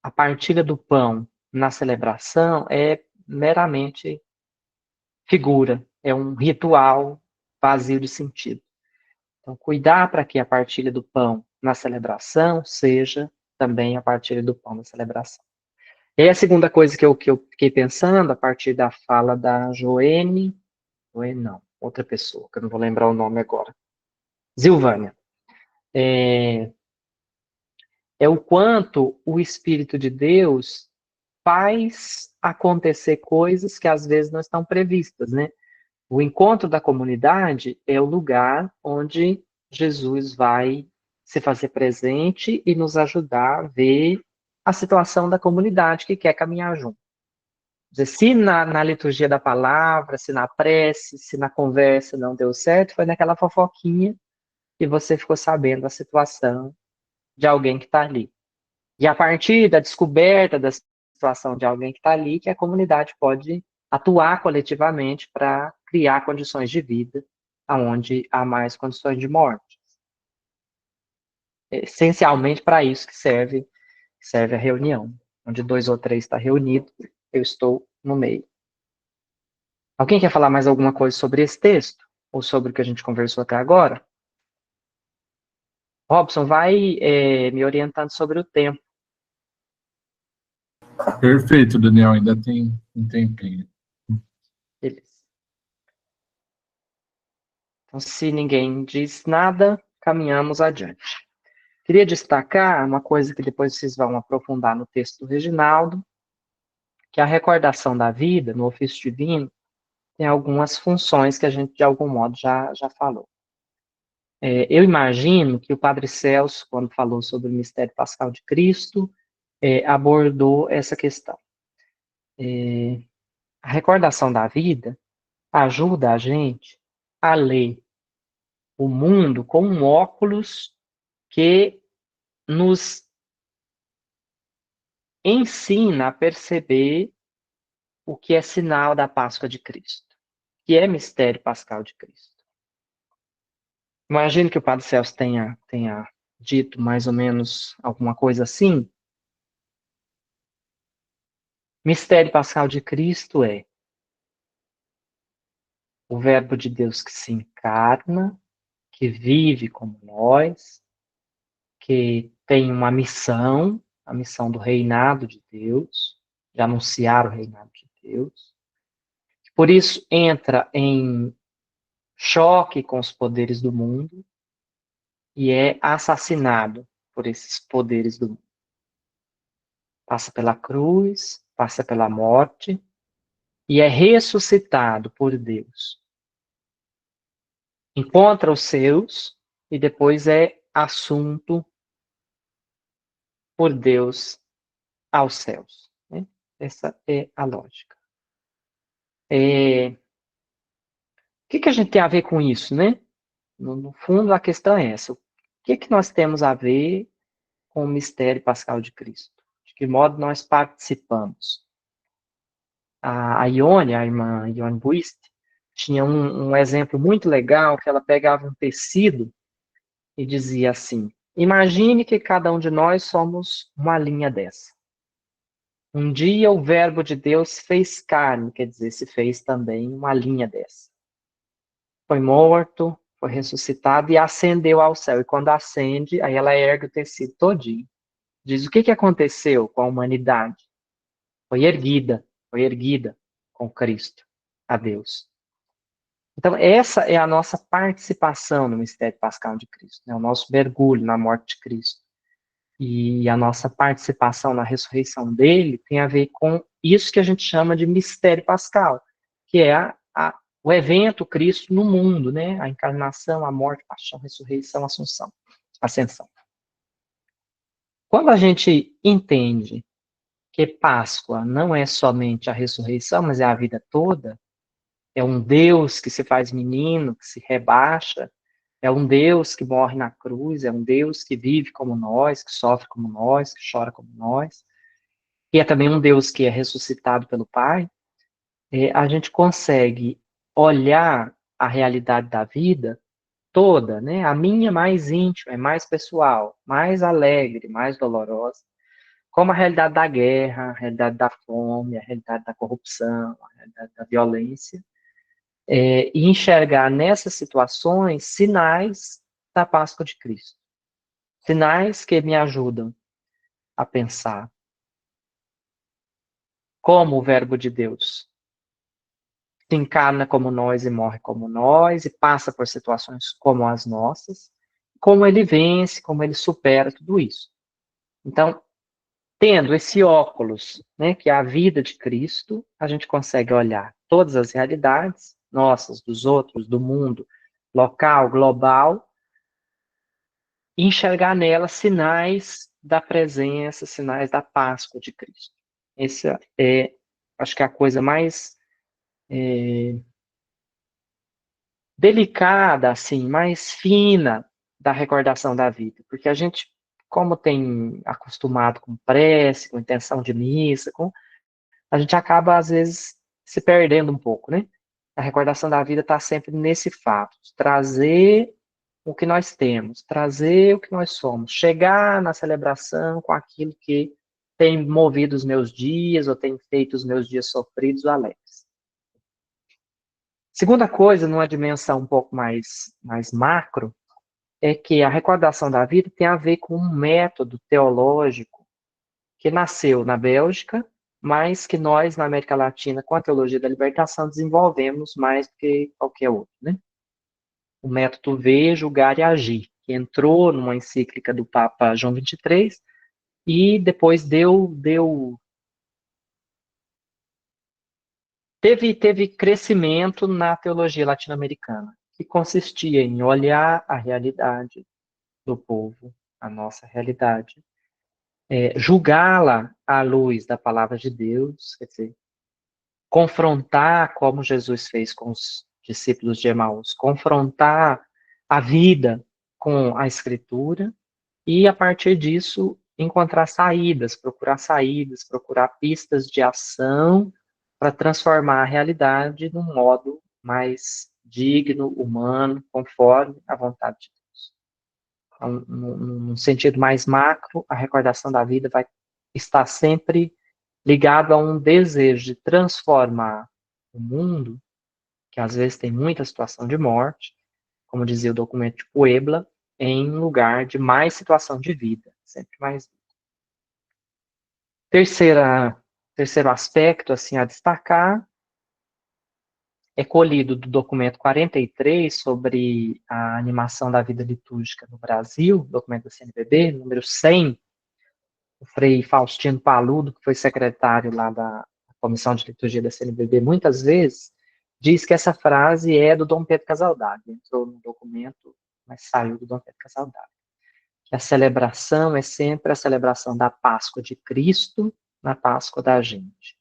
a partilha do pão na celebração é meramente figura, é um ritual vazio de sentido. Então, cuidar para que a partilha do pão na celebração seja também a partilha do pão na celebração. E aí a segunda coisa que eu fiquei pensando, a partir da fala da Joene não, outra pessoa, que eu não vou lembrar o nome agora, Zilvânia, é o quanto o Espírito de Deus faz acontecer coisas que às vezes não estão previstas, né? O encontro da comunidade é o lugar onde Jesus vai se fazer presente e nos ajudar a ver a situação da comunidade que quer caminhar junto. Quer dizer, se na liturgia da palavra, se na prece, se na conversa não deu certo, foi naquela fofoquinha que você ficou sabendo a situação de alguém que está ali. E a partir da descoberta da situação de alguém que está ali, que a comunidade pode atuar coletivamente para criar condições de vida onde há mais condições de morte. É essencialmente para isso que serve a reunião. Onde 2 ou 3 está reunido, eu estou no meio. Alguém quer falar mais alguma coisa sobre esse texto? Ou sobre o que a gente conversou até agora? Robson, vai me orientando sobre o tempo. Perfeito, Daniel, ainda tem um tempinho. Beleza. Então, se ninguém diz nada, caminhamos adiante. Queria destacar uma coisa que depois vocês vão aprofundar no texto do Reginaldo, que a recordação da vida, no ofício divino, tem algumas funções que a gente, de algum modo, já falou. Eu imagino que o Padre Celso, quando falou sobre o mistério pascal de Cristo, abordou essa questão. A recordação da vida ajuda a gente a ler o mundo com um óculos que nos ensina a perceber o que é sinal da Páscoa de Cristo, que é mistério pascal de Cristo. Imagino que o Padre Celso tenha dito mais ou menos alguma coisa assim. Mistério pascal de Cristo é o Verbo de Deus que se encarna, que vive como nós, que tem uma missão, a missão do reinado de Deus, de anunciar o reinado de Deus. Por isso entra em choque com os poderes do mundo e é assassinado por esses poderes do mundo. Passa pela cruz, passa pela morte e é ressuscitado por Deus. Encontra os seus e depois é assunto por Deus aos céus. Né? Essa é a lógica. O que a gente tem a ver com isso, né? No fundo, a questão é essa. O que nós temos a ver com o mistério pascal de Cristo? De que modo nós participamos? A Ione, a irmã Ione Buist, tinha um exemplo muito legal, que ela pegava um tecido e dizia assim, imagine que cada um de nós somos uma linha dessa. Um dia o Verbo de Deus fez carne, quer dizer, se fez também uma linha dessa. Foi morto, foi ressuscitado e ascendeu ao céu. E quando ascende, aí ela ergue o tecido todinho. Diz o que aconteceu com a humanidade? Foi erguida com Cristo, a Deus. Então, essa é a nossa participação no mistério pascal de Cristo, né? O nosso mergulho na morte de Cristo. E a nossa participação na ressurreição dele tem a ver com isso que a gente chama de mistério pascal, que é o evento Cristo no mundo, né? A encarnação, a morte, a paixão, a ressurreição, a ascensão. Quando a gente entende que Páscoa não é somente a ressurreição, mas é a vida toda, é um Deus que se faz menino, que se rebaixa, é um Deus que morre na cruz, é um Deus que vive como nós, que sofre como nós, que chora como nós, e é também um Deus que é ressuscitado pelo Pai. A gente consegue olhar a realidade da vida toda, né? A minha mais íntima, é mais pessoal, mais alegre, mais dolorosa, como a realidade da guerra, a realidade da fome, a realidade da corrupção, a realidade da violência, e enxergar nessas situações sinais da Páscoa de Cristo. Sinais que me ajudam a pensar como o Verbo de Deus se encarna como nós e morre como nós, e passa por situações como as nossas, como ele vence, como ele supera tudo isso. Então, tendo esse óculos, né, que é a vida de Cristo, a gente consegue olhar todas as realidades, nossas, dos outros, do mundo, local, global, e enxergar nelas sinais da presença, sinais da Páscoa de Cristo. Essa é, acho que é a coisa mais delicada, assim, mais fina da recordação da vida, porque a gente, como tem acostumado com prece, com intenção de missa, a gente acaba, às vezes, se perdendo um pouco, né? A recordação da vida está sempre nesse fato, de trazer o que nós temos, trazer o que nós somos, chegar na celebração com aquilo que tem movido os meus dias, ou tem feito os meus dias sofridos ou alegres. Segunda coisa, numa dimensão um pouco mais macro, é que a recordação da vida tem a ver com um método teológico que nasceu na Bélgica, mas que nós, na América Latina, com a teologia da libertação, desenvolvemos mais do que qualquer outro, né? O método ver, julgar e agir, que entrou numa encíclica do Papa João XXIII e depois deu teve crescimento na teologia latino-americana, que consistia em olhar a realidade do povo, a nossa realidade, julgá-la à luz da palavra de Deus, quer dizer, confrontar, como Jesus fez com os discípulos de Emaús, confrontar a vida com a Escritura e, a partir disso, encontrar saídas, procurar pistas de ação para transformar a realidade num modo mais digno, humano, conforme a vontade de Deus. Então, num sentido mais macro, a recordação da vida vai estar sempre ligado a um desejo de transformar o mundo, que às vezes tem muita situação de morte, como dizia o documento de Puebla, em lugar de mais situação de vida, sempre mais vida. Terceiro aspecto assim, a destacar é colhido do documento 43 sobre a animação da vida litúrgica no Brasil, documento da CNBB, número 100, o Frei Faustino Paludo, que foi secretário lá da Comissão de Liturgia da CNBB, muitas vezes, diz que essa frase é do Dom Pedro Casaldário, entrou no documento, mas saiu do Dom Pedro Casaldário. Que a celebração é sempre a celebração da Páscoa de Cristo na Páscoa da gente.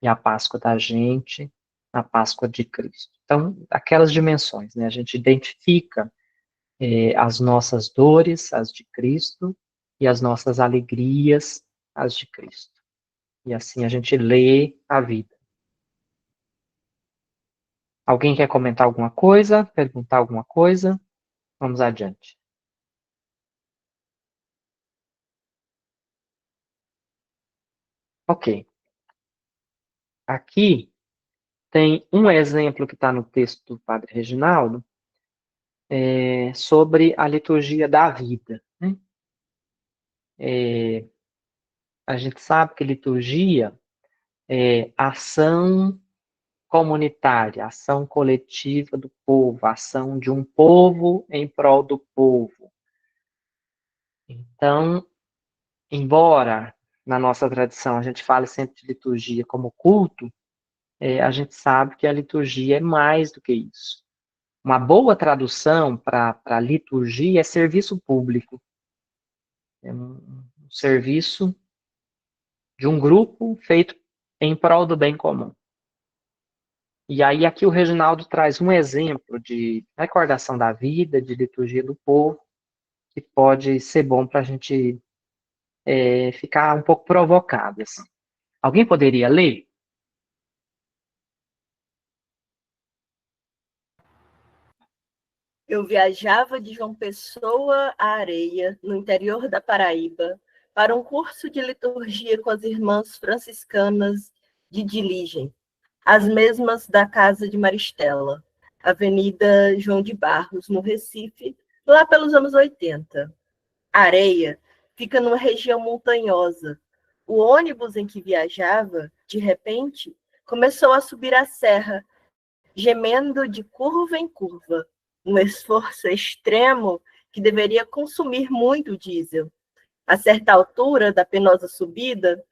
E a Páscoa da gente na Páscoa de Cristo. Então, aquelas dimensões, né? A gente identifica as nossas dores, as de Cristo, e as nossas alegrias, as de Cristo. E assim a gente lê a vida. Alguém quer comentar alguma coisa? Perguntar alguma coisa? Vamos adiante. Ok. Aqui tem um exemplo que está no texto do Padre Reginaldo sobre a liturgia da vida. Né? A gente sabe que liturgia é ação comunitária, ação coletiva do povo, ação de um povo em prol do povo. Então, embora na nossa tradição a gente fale sempre de liturgia como culto, a gente sabe que a liturgia é mais do que isso. Uma boa tradução para liturgia é serviço público. É um serviço de um grupo feito em prol do bem comum. E aí aqui o Reginaldo traz um exemplo de recordação da vida, de liturgia do povo, que pode ser bom para a gente ficar um pouco provocado. Assim. Alguém poderia ler? Eu viajava de João Pessoa à Areia, no interior da Paraíba, para um curso de liturgia com as irmãs franciscanas de Diligem, as mesmas da casa de Maristela, Avenida João de Barros, no Recife, lá pelos anos 80. Areia fica numa região montanhosa. O ônibus em que viajava, de repente, começou a subir a serra, gemendo de curva em curva, um esforço extremo que deveria consumir muito diesel. A certa altura da penosa subida,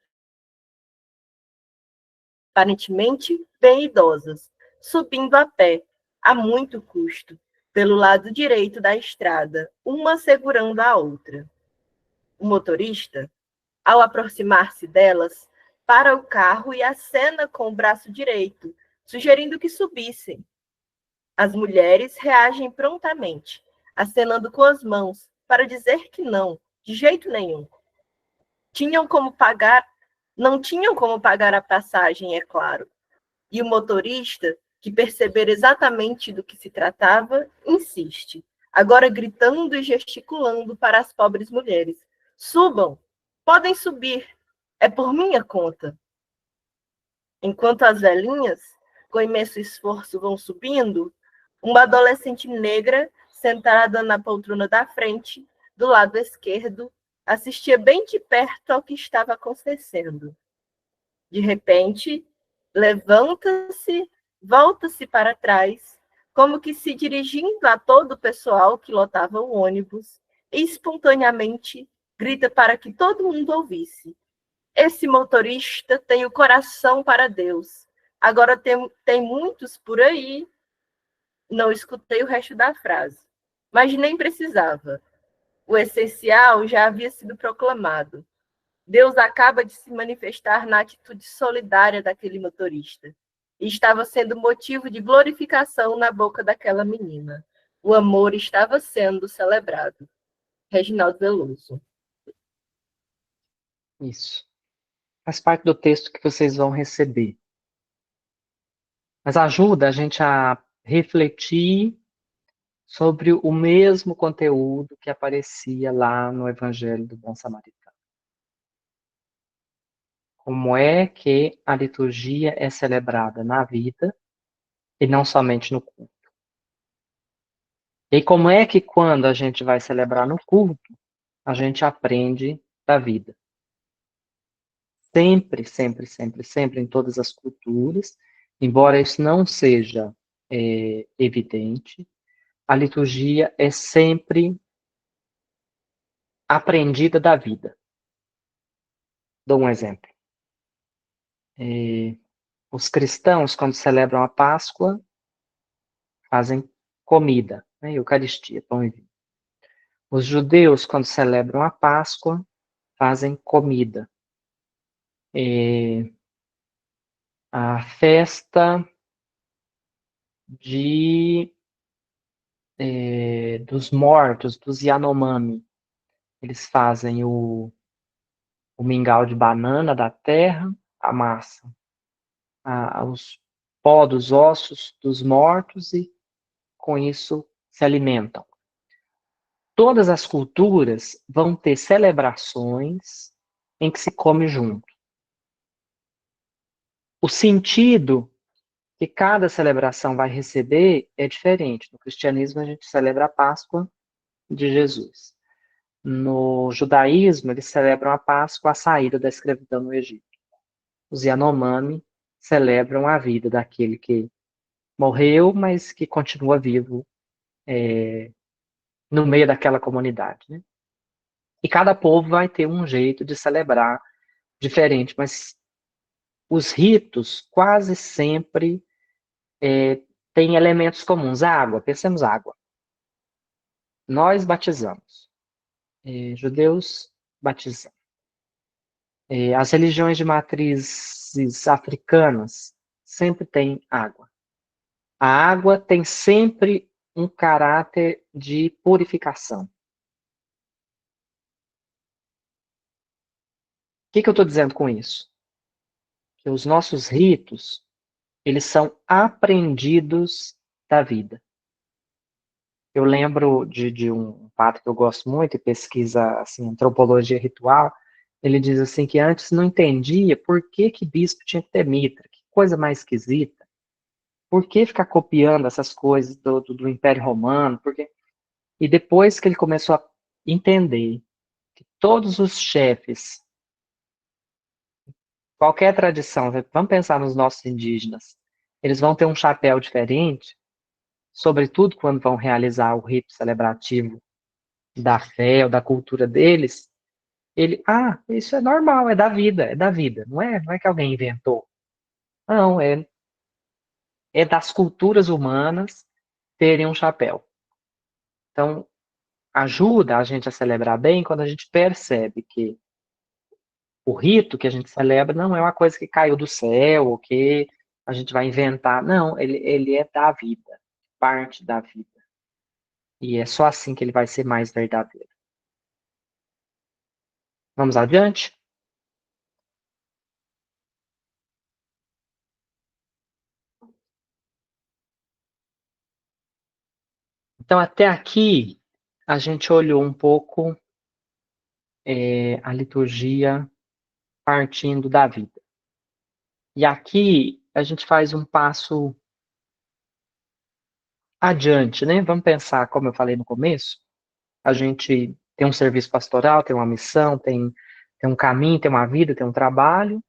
aparentemente bem idosas, subindo a pé, a muito custo, pelo lado direito da estrada, uma segurando a outra. O motorista, ao aproximar-se delas, para o carro e acena com o braço direito, sugerindo que subissem. As mulheres reagem prontamente, acenando com as mãos, para dizer que não, de jeito nenhum. Não tinham como pagar a passagem, é claro. E o motorista, que perceber exatamente do que se tratava, insiste, agora gritando e gesticulando para as pobres mulheres. Subam, podem subir, é por minha conta. Enquanto as velhinhas, com imenso esforço, vão subindo, uma adolescente negra, sentada na poltrona da frente, do lado esquerdo, assistia bem de perto ao que estava acontecendo. De repente, levanta-se, volta-se para trás, como que se dirigindo a todo o pessoal que lotava o ônibus, e espontaneamente grita para que todo mundo ouvisse. Esse motorista tem o coração para Deus. Agora tem muitos por aí. Não escutei o resto da frase. Mas nem precisava. O essencial já havia sido proclamado. Deus acaba de se manifestar na atitude solidária daquele motorista. E estava sendo motivo de glorificação na boca daquela menina. O amor estava sendo celebrado. Reginaldo Veloso. Isso. Faz parte do texto que vocês vão receber. Mas ajuda a gente a refletir sobre o mesmo conteúdo que aparecia lá no Evangelho do Bom Samaritano. Como é que a liturgia é celebrada na vida e não somente no culto? E como é que quando a gente vai celebrar no culto, a gente aprende da vida? Sempre, sempre, sempre, sempre, em todas as culturas, embora isso não seja evidente, a liturgia é sempre aprendida da vida. Dou um exemplo. Os cristãos, quando celebram a Páscoa, fazem comida, né? Eucaristia, pão e vinho. Os judeus, quando celebram a Páscoa, fazem comida. A festa dos mortos, dos Yanomami, eles fazem o mingau de banana da terra, amassam os pó dos ossos dos mortos e com isso se alimentam. Todas as culturas vão ter celebrações em que se come junto. O sentido que cada celebração vai receber é diferente. No cristianismo, a gente celebra a Páscoa de Jesus. No judaísmo, eles celebram a Páscoa, a saída da escravidão no Egito. Os Yanomami celebram a vida daquele que morreu, mas que continua vivo no meio daquela comunidade, né? E cada povo vai ter um jeito de celebrar diferente, mas os ritos quase sempre têm elementos comuns. A água, pensemos água. Nós batizamos. Judeus batizam. As religiões de matrizes africanas sempre têm água. A água tem sempre um caráter de purificação. O que eu estou dizendo com isso? Que os nossos ritos, eles são aprendidos da vida. Eu lembro de um padre que eu gosto muito e pesquisa assim, antropologia ritual. Ele diz assim que antes não entendia por que bispo tinha que ter mitra, que coisa mais esquisita. Por que ficar copiando essas coisas do Império Romano? Porque... E depois que ele começou a entender que todos os chefes, qualquer tradição, vamos pensar nos nossos indígenas, eles vão ter um chapéu diferente, sobretudo quando vão realizar o rito celebrativo da fé ou da cultura deles, isso é normal, é da vida, não é que alguém inventou. Não, é das culturas humanas terem um chapéu. Então, ajuda a gente a celebrar bem quando a gente percebe que o rito que a gente celebra não é uma coisa que caiu do céu, ou que a gente vai inventar. Não, ele é da vida, parte da vida. E é só assim que ele vai ser mais verdadeiro. Vamos adiante? Então, até aqui, a gente olhou um pouco a liturgia partindo da vida. E aqui, a gente faz um passo adiante, né? Vamos pensar, como eu falei no começo, a gente tem um serviço pastoral, tem uma missão, tem um caminho, tem uma vida, tem um trabalho,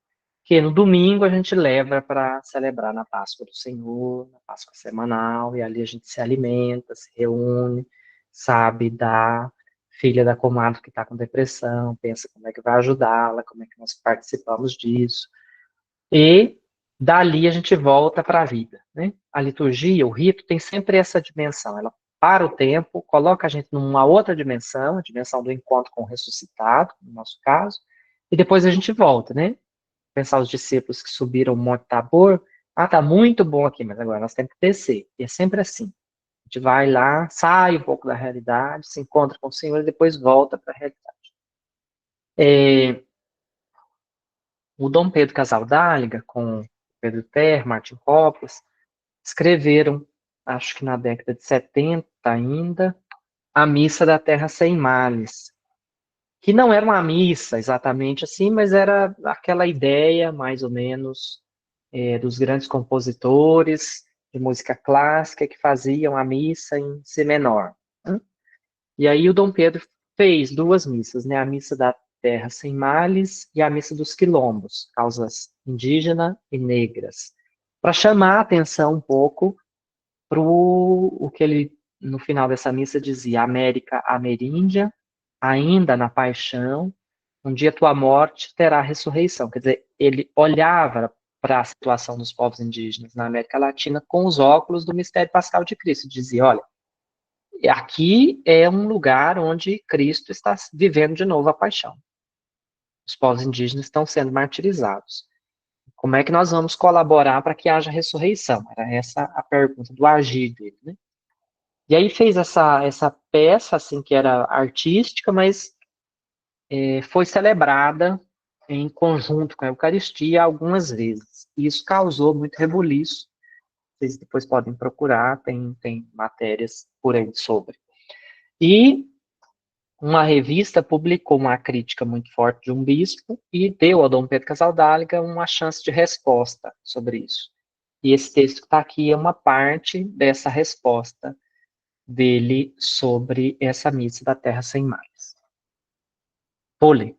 que no domingo a gente leva para celebrar na Páscoa do Senhor, na Páscoa semanal, e ali a gente se alimenta, se reúne, sabe, da filha da comadre que está com depressão, pensa como é que vai ajudá-la, como é que nós participamos disso. E dali a gente volta para a vida, né? A liturgia, o rito, tem sempre essa dimensão. Ela para o tempo, coloca a gente numa outra dimensão, a dimensão do encontro com o ressuscitado, no nosso caso, e depois a gente volta, né? Pensar os discípulos que subiram o Monte Tabor, tá muito bom aqui, mas agora nós temos que descer. E é sempre assim. A gente vai lá, sai um pouco da realidade, se encontra com o Senhor e depois volta para a realidade. O Dom Pedro Casaldáliga, com Pedro Terra, Martin Coplas, escreveram, acho que na década de 70 ainda, a Missa da Terra Sem Males, que não era uma missa exatamente assim, mas era aquela ideia, mais ou menos, dos grandes compositores de música clássica que faziam a missa em si menor. Né? E aí o Dom Pedro fez duas missas, né? A Missa da Terra Sem Males e a Missa dos Quilombos, causas indígenas e negras, para chamar a atenção um pouco para o que ele, no final dessa missa, dizia: América ameríndia, ainda na paixão, um dia tua morte terá ressurreição. Quer dizer, ele olhava para a situação dos povos indígenas na América Latina com os óculos do mistério pascal de Cristo. Dizia: olha, aqui é um lugar onde Cristo está vivendo de novo a paixão. Os povos indígenas estão sendo martirizados. Como é que nós vamos colaborar para que haja ressurreição? Era essa a pergunta do agir dele, né? E aí fez essa peça, assim, que era artística, mas foi celebrada em conjunto com a Eucaristia algumas vezes. E isso causou muito rebuliço. Vocês depois podem procurar, tem matérias por aí sobre. E uma revista publicou uma crítica muito forte de um bispo e deu ao Dom Pedro Casaldáliga uma chance de resposta sobre isso. E esse texto que está aqui é uma parte dessa resposta dele sobre essa missa da Terra Sem Males. Vou ler.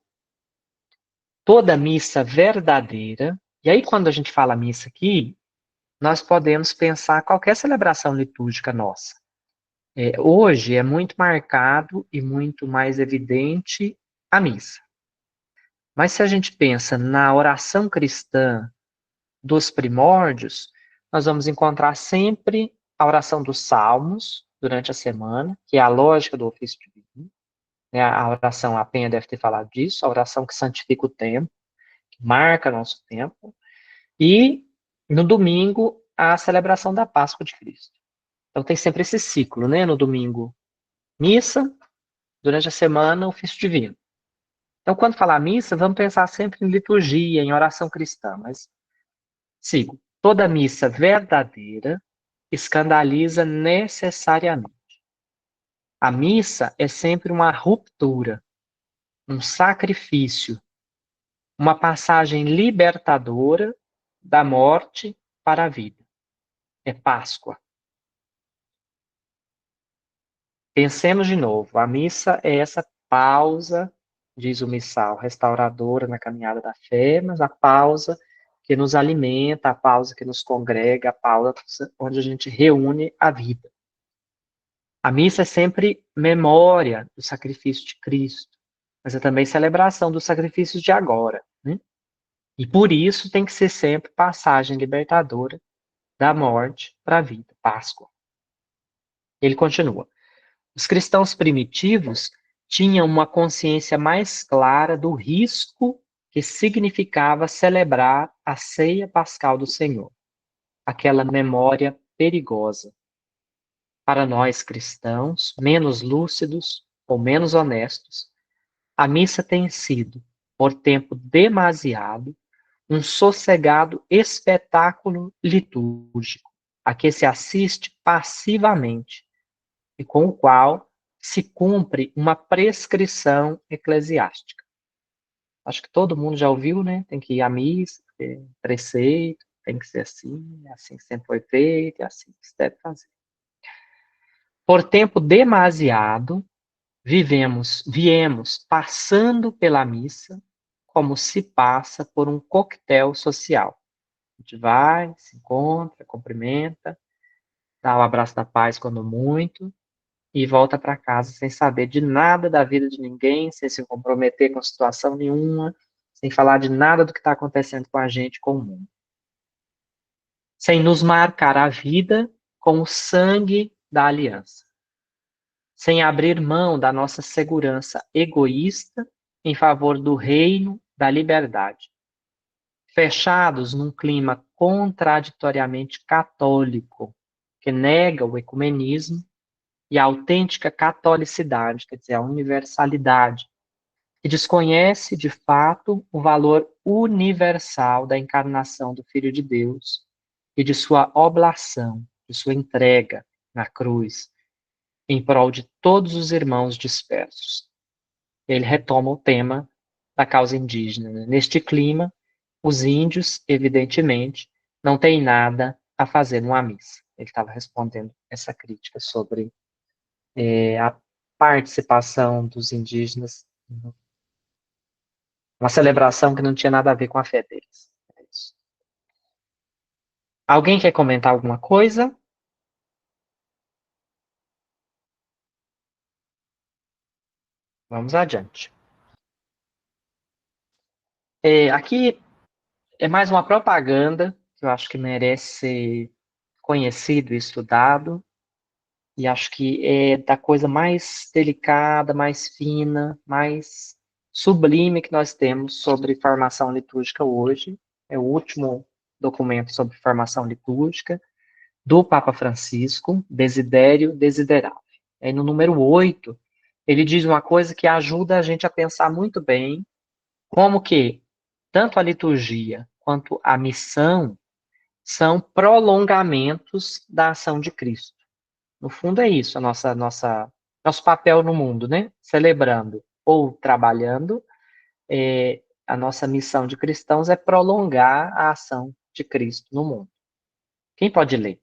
Toda missa verdadeira, e aí quando a gente fala missa aqui, nós podemos pensar qualquer celebração litúrgica nossa. Hoje é muito marcado e muito mais evidente a missa. Mas se a gente pensa na oração cristã dos primórdios, nós vamos encontrar sempre a oração dos salmos durante a semana, que é a lógica do ofício divino. A oração, a Penha deve ter falado disso, a oração que santifica o tempo, que marca nosso tempo. E no domingo, a celebração da Páscoa de Cristo. Então tem sempre esse ciclo, né? No domingo, missa, durante a semana, ofício divino. Então, quando falar missa, vamos pensar sempre em liturgia, em oração cristã, mas sigo. Toda missa verdadeira escandaliza necessariamente. A missa é sempre uma ruptura, um sacrifício, uma passagem libertadora da morte para a vida. É Páscoa. Pensemos de novo, a missa é essa pausa, diz o missal, restauradora na caminhada da fé, mas a pausa que nos alimenta, a pausa que nos congrega, a pausa onde a gente reúne a vida. A missa é sempre memória do sacrifício de Cristo, mas é também celebração dos sacrifícios de agora, né? E por isso tem que ser sempre passagem libertadora da morte para a vida, Páscoa. Ele continua. Os cristãos primitivos tinham uma consciência mais clara do risco que significava celebrar a ceia pascal do Senhor, aquela memória perigosa. Para nós cristãos, menos lúcidos ou menos honestos, a missa tem sido, por tempo demasiado, um sossegado espetáculo litúrgico, a que se assiste passivamente, e com o qual se cumpre uma prescrição eclesiástica. Acho que todo mundo já ouviu, né? Tem que ir à missa, tem preceito, tem que ser assim que sempre foi feito, é assim que se deve fazer. Por tempo demasiado, viemos passando pela missa como se passa por um coquetel social. A gente vai, se encontra, cumprimenta, dá o abraço da paz quando muito, e volta para casa sem saber de nada da vida de ninguém, sem se comprometer com situação nenhuma, sem falar de nada do que está acontecendo com a gente, com o mundo. sem nos marcar a vida com o sangue da aliança, sem abrir mão da nossa segurança egoísta em favor do reino da liberdade, fechados num clima contraditoriamente católico, que nega o ecumenismo e a autêntica catolicidade, quer dizer, a universalidade, que desconhece, de fato, o valor universal da encarnação do Filho de Deus e de sua oblação, de sua entrega na cruz, em prol de todos os irmãos dispersos. Ele retoma o tema da causa indígena. Né? Neste clima, os índios, evidentemente, não têm nada a fazer numa missa. Ele estava respondendo essa crítica sobre a participação dos indígenas numa celebração que não tinha nada a ver com a fé deles. É isso. Alguém quer comentar alguma coisa? Vamos adiante. Aqui é mais uma propaganda que eu acho que merece ser conhecido e estudado, e acho que é da coisa mais delicada, mais fina, mais sublime que nós temos sobre formação litúrgica hoje. É o último documento sobre formação litúrgica do Papa Francisco, Desidério Desiderare. Aí no número 8, ele diz uma coisa que ajuda a gente a pensar muito bem como que tanto a liturgia quanto a missão são prolongamentos da ação de Cristo. No fundo é isso, nosso papel no mundo, né? Celebrando ou trabalhando, a nossa missão de cristãos é prolongar a ação de Cristo no mundo. Quem pode ler?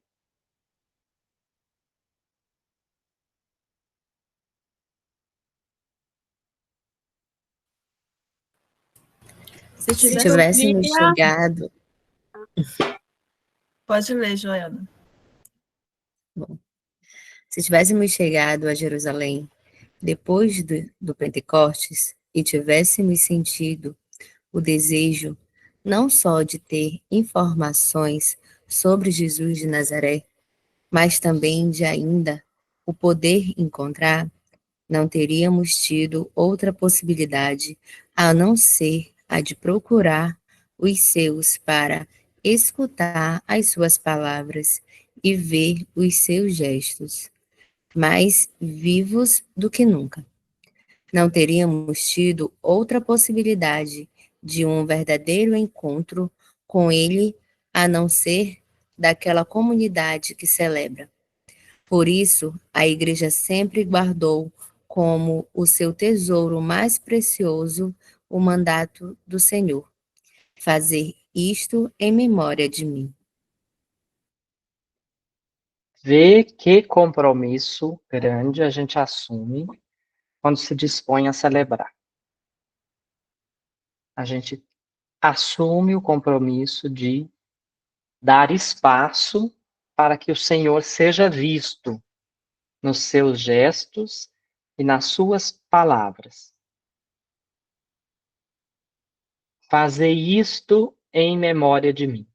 Se tivéssemos chegado... Pode ler, Joana. Bom, se tivéssemos chegado a Jerusalém depois do Pentecostes e tivéssemos sentido o desejo não só de ter informações sobre Jesus de Nazaré, mas também de ainda o poder encontrar, não teríamos tido outra possibilidade a não ser a de procurar os seus para escutar as suas palavras e ver os seus gestos, mais vivos do que nunca. Não teríamos tido outra possibilidade de um verdadeiro encontro com ele a não ser daquela comunidade que celebra. Por isso, a Igreja sempre guardou como o seu tesouro mais precioso o mandato do Senhor: fazer isto em memória de mim. Vê que compromisso grande a gente assume quando se dispõe a celebrar. A gente assume o compromisso de dar espaço para que o Senhor seja visto nos seus gestos e nas suas palavras. Fazer isto em memória de mim.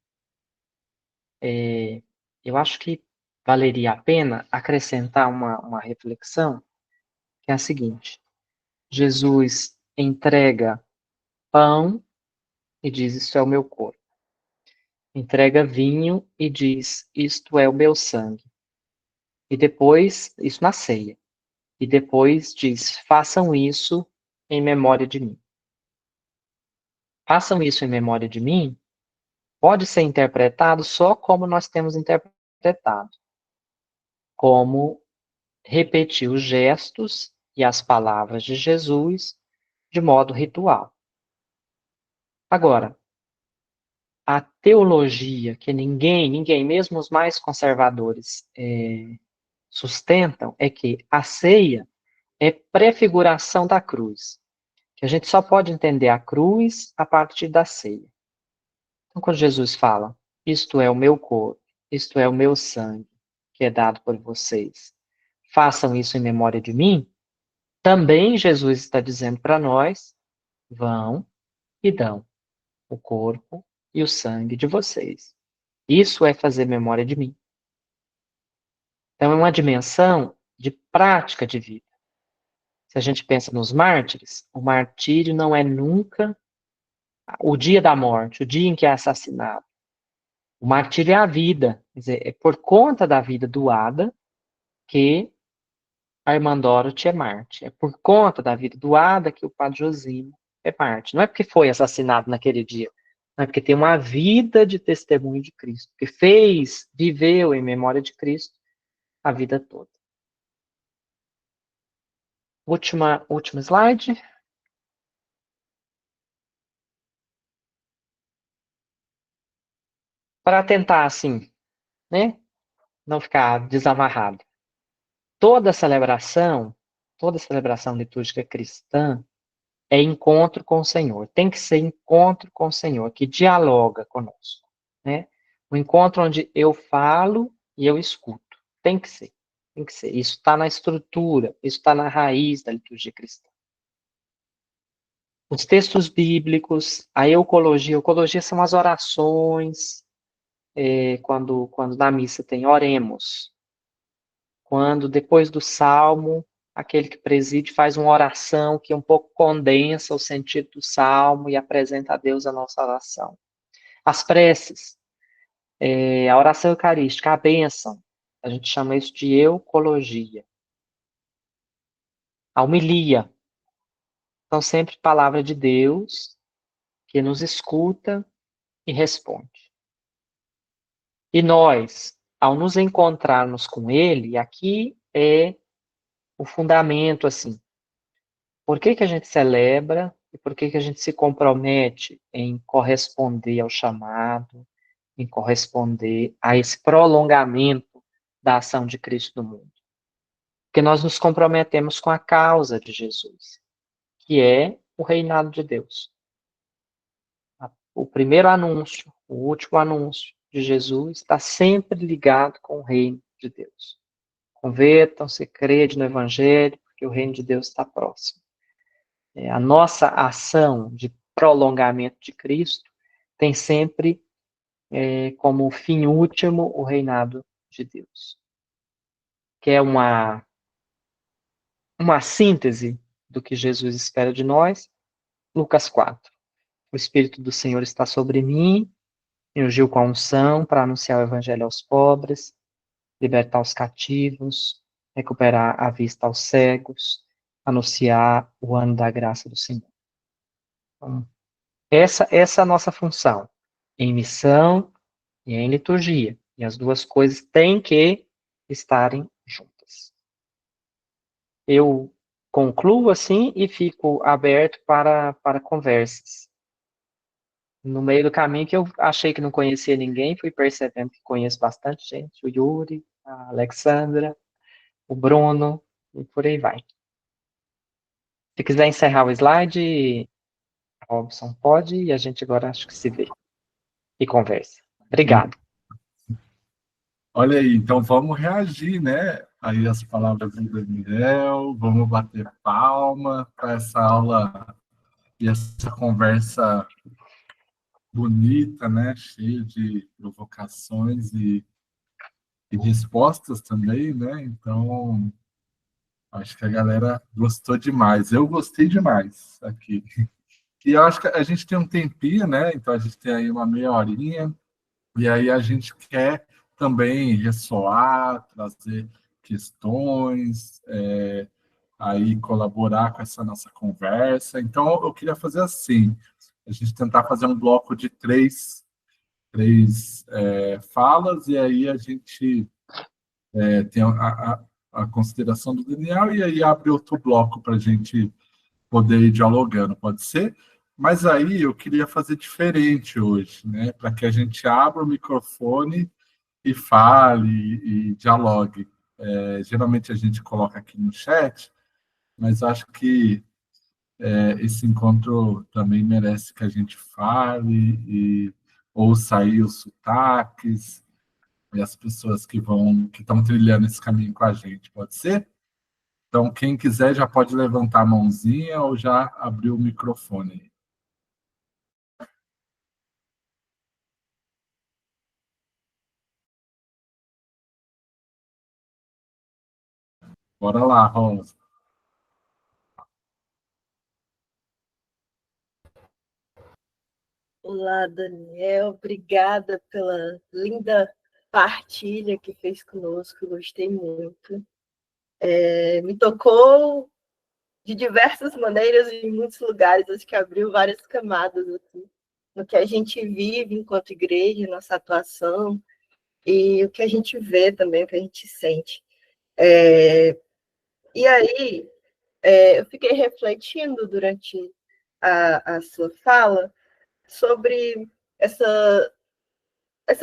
Eu acho que valeria a pena acrescentar uma reflexão, que é a seguinte: Jesus entrega pão e diz, isso é o meu corpo. Entrega vinho e diz, isto é o meu sangue. E depois, isso na ceia. E depois diz, façam isso em memória de mim. Façam isso em memória de mim pode ser interpretado só como nós temos interpretado. Como repetir os gestos e as palavras de Jesus de modo ritual. Agora, a teologia que ninguém, mesmo os mais conservadores, sustentam, é que a ceia é prefiguração da cruz. Que a gente só pode entender a cruz a partir da ceia. Então, quando Jesus fala, isto é o meu corpo, isto é o meu sangue, que é dado por vocês, façam isso em memória de mim, também Jesus está dizendo para nós, vão e dão o corpo e o sangue de vocês. Isso é fazer memória de mim. Então, é uma dimensão de prática de vida. Se a gente pensa nos mártires, o martírio não é nunca o dia da morte, o dia em que é assassinado. O martírio é a vida. Quer dizer, é por conta da vida doada que a irmã Dorothy é Marte. É por conta da vida doada que o padre Josimo é Marte. Não é porque foi assassinado naquele dia. Não é porque tem uma vida de testemunho de Cristo. Que viveu em memória de Cristo a vida toda. Última slide. Para tentar, assim, né, não ficar desamarrado. Toda celebração litúrgica cristã é encontro com o Senhor. Tem que ser encontro com o Senhor, que dialoga conosco, né? Um encontro onde eu falo e eu escuto. Tem que ser. Isso está na estrutura, isso está na raiz da liturgia cristã. Os textos bíblicos, a eucologia são as orações, quando na missa tem oremos. Quando, depois do salmo, aquele que preside faz uma oração que um pouco condensa o sentido do salmo e apresenta a Deus a nossa oração. As preces, a oração eucarística, a bênção, a gente chama isso de eucologia. A homilia, são sempre palavra de Deus que nos escuta e responde. E nós, ao nos encontrarmos com Ele, aqui é o fundamento, assim, por que a gente celebra e por que a gente se compromete em corresponder ao chamado, em corresponder a esse prolongamento da ação de Cristo no mundo? Porque nós nos comprometemos com a causa de Jesus, que é o reinado de Deus. O primeiro anúncio, o último anúncio de Jesus está sempre ligado com o reino de Deus. Convertam-se, crede no Evangelho, porque o reino de Deus está próximo. A nossa ação de prolongamento de Cristo tem sempre como fim último o reinado de Deus. Que é uma síntese do que Jesus espera de nós. Lucas 4. O Espírito do Senhor está sobre mim, me ungiu com a unção para anunciar o Evangelho aos pobres, libertar os cativos, recuperar a vista aos cegos, anunciar o ano da graça do Senhor. Então, essa é a nossa função, em missão e em liturgia. E as duas coisas têm que estarem juntas. Eu concluo assim e fico aberto para conversas. No meio do caminho que eu achei que não conhecia ninguém, fui percebendo que conheço bastante gente, o Yuri, a Alexandra, o Bruno, e por aí vai. Se quiser encerrar o slide, Robson, pode, e a gente agora acho que se vê e conversa. Obrigado. Olha aí, então vamos reagir, né? Aí as palavras do Daniel, vamos bater palma para essa aula e essa conversa bonita, né? Cheia de provocações e respostas também, né? Então, acho que a galera gostou demais. Eu gostei demais aqui. E eu acho que a gente tem um tempinho, né? Então a gente tem aí uma meia horinha, e aí a gente quer também ressoar, trazer questões, aí colaborar com essa nossa conversa. Então eu queria fazer assim, a gente tentar fazer um bloco de três falas, e aí a gente tem a consideração do Daniel, e aí abre outro bloco para a gente poder ir dialogando, pode ser? Mas aí eu queria fazer diferente hoje, né? Para que a gente abra o microfone e fale e dialogue. Geralmente a gente coloca aqui no chat, mas acho que esse encontro também merece que a gente fale e ouça aí os sotaques e as pessoas que estão trilhando esse caminho com a gente, pode ser? Então, quem quiser já pode levantar a mãozinha ou já abrir o microfone. Bora lá, Rosa. Olá, Daniel. Obrigada pela linda partilha que fez conosco. Gostei muito. Me tocou de diversas maneiras em muitos lugares. Acho que abriu várias camadas assim, no que a gente vive enquanto igreja, nossa atuação, e o que a gente vê também, o que a gente sente. E aí, eu fiquei refletindo durante a sua fala sobre essa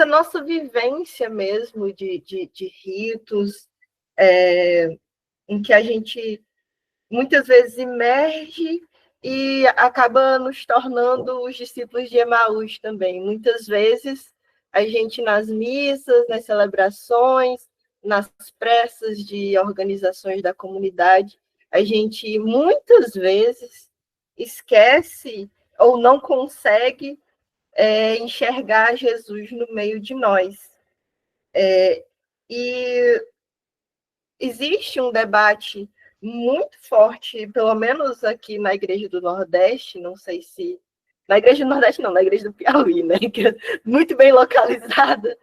nossa vivência mesmo de ritos, em que a gente muitas vezes emerge e acaba nos tornando os discípulos de Emaús também. Muitas vezes a gente nas missas, nas celebrações, nas pressas de organizações da comunidade, a gente muitas vezes esquece ou não consegue enxergar Jesus no meio de nós. E existe um debate muito forte, pelo menos aqui na Igreja do Nordeste, não sei se... Na Igreja do Nordeste não, na Igreja do Piauí, né? Que é muito bem localizada,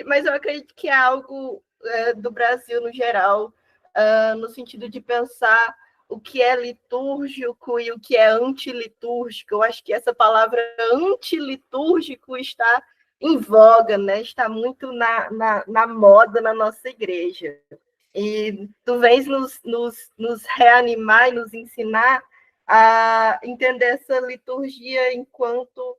mas eu acredito que é algo do Brasil no geral, no sentido de pensar o que é litúrgico e o que é antilitúrgico. Eu acho que essa palavra antilitúrgico está em voga, né? Está muito na moda na nossa igreja. E tu vens nos reanimar e nos ensinar a entender essa liturgia enquanto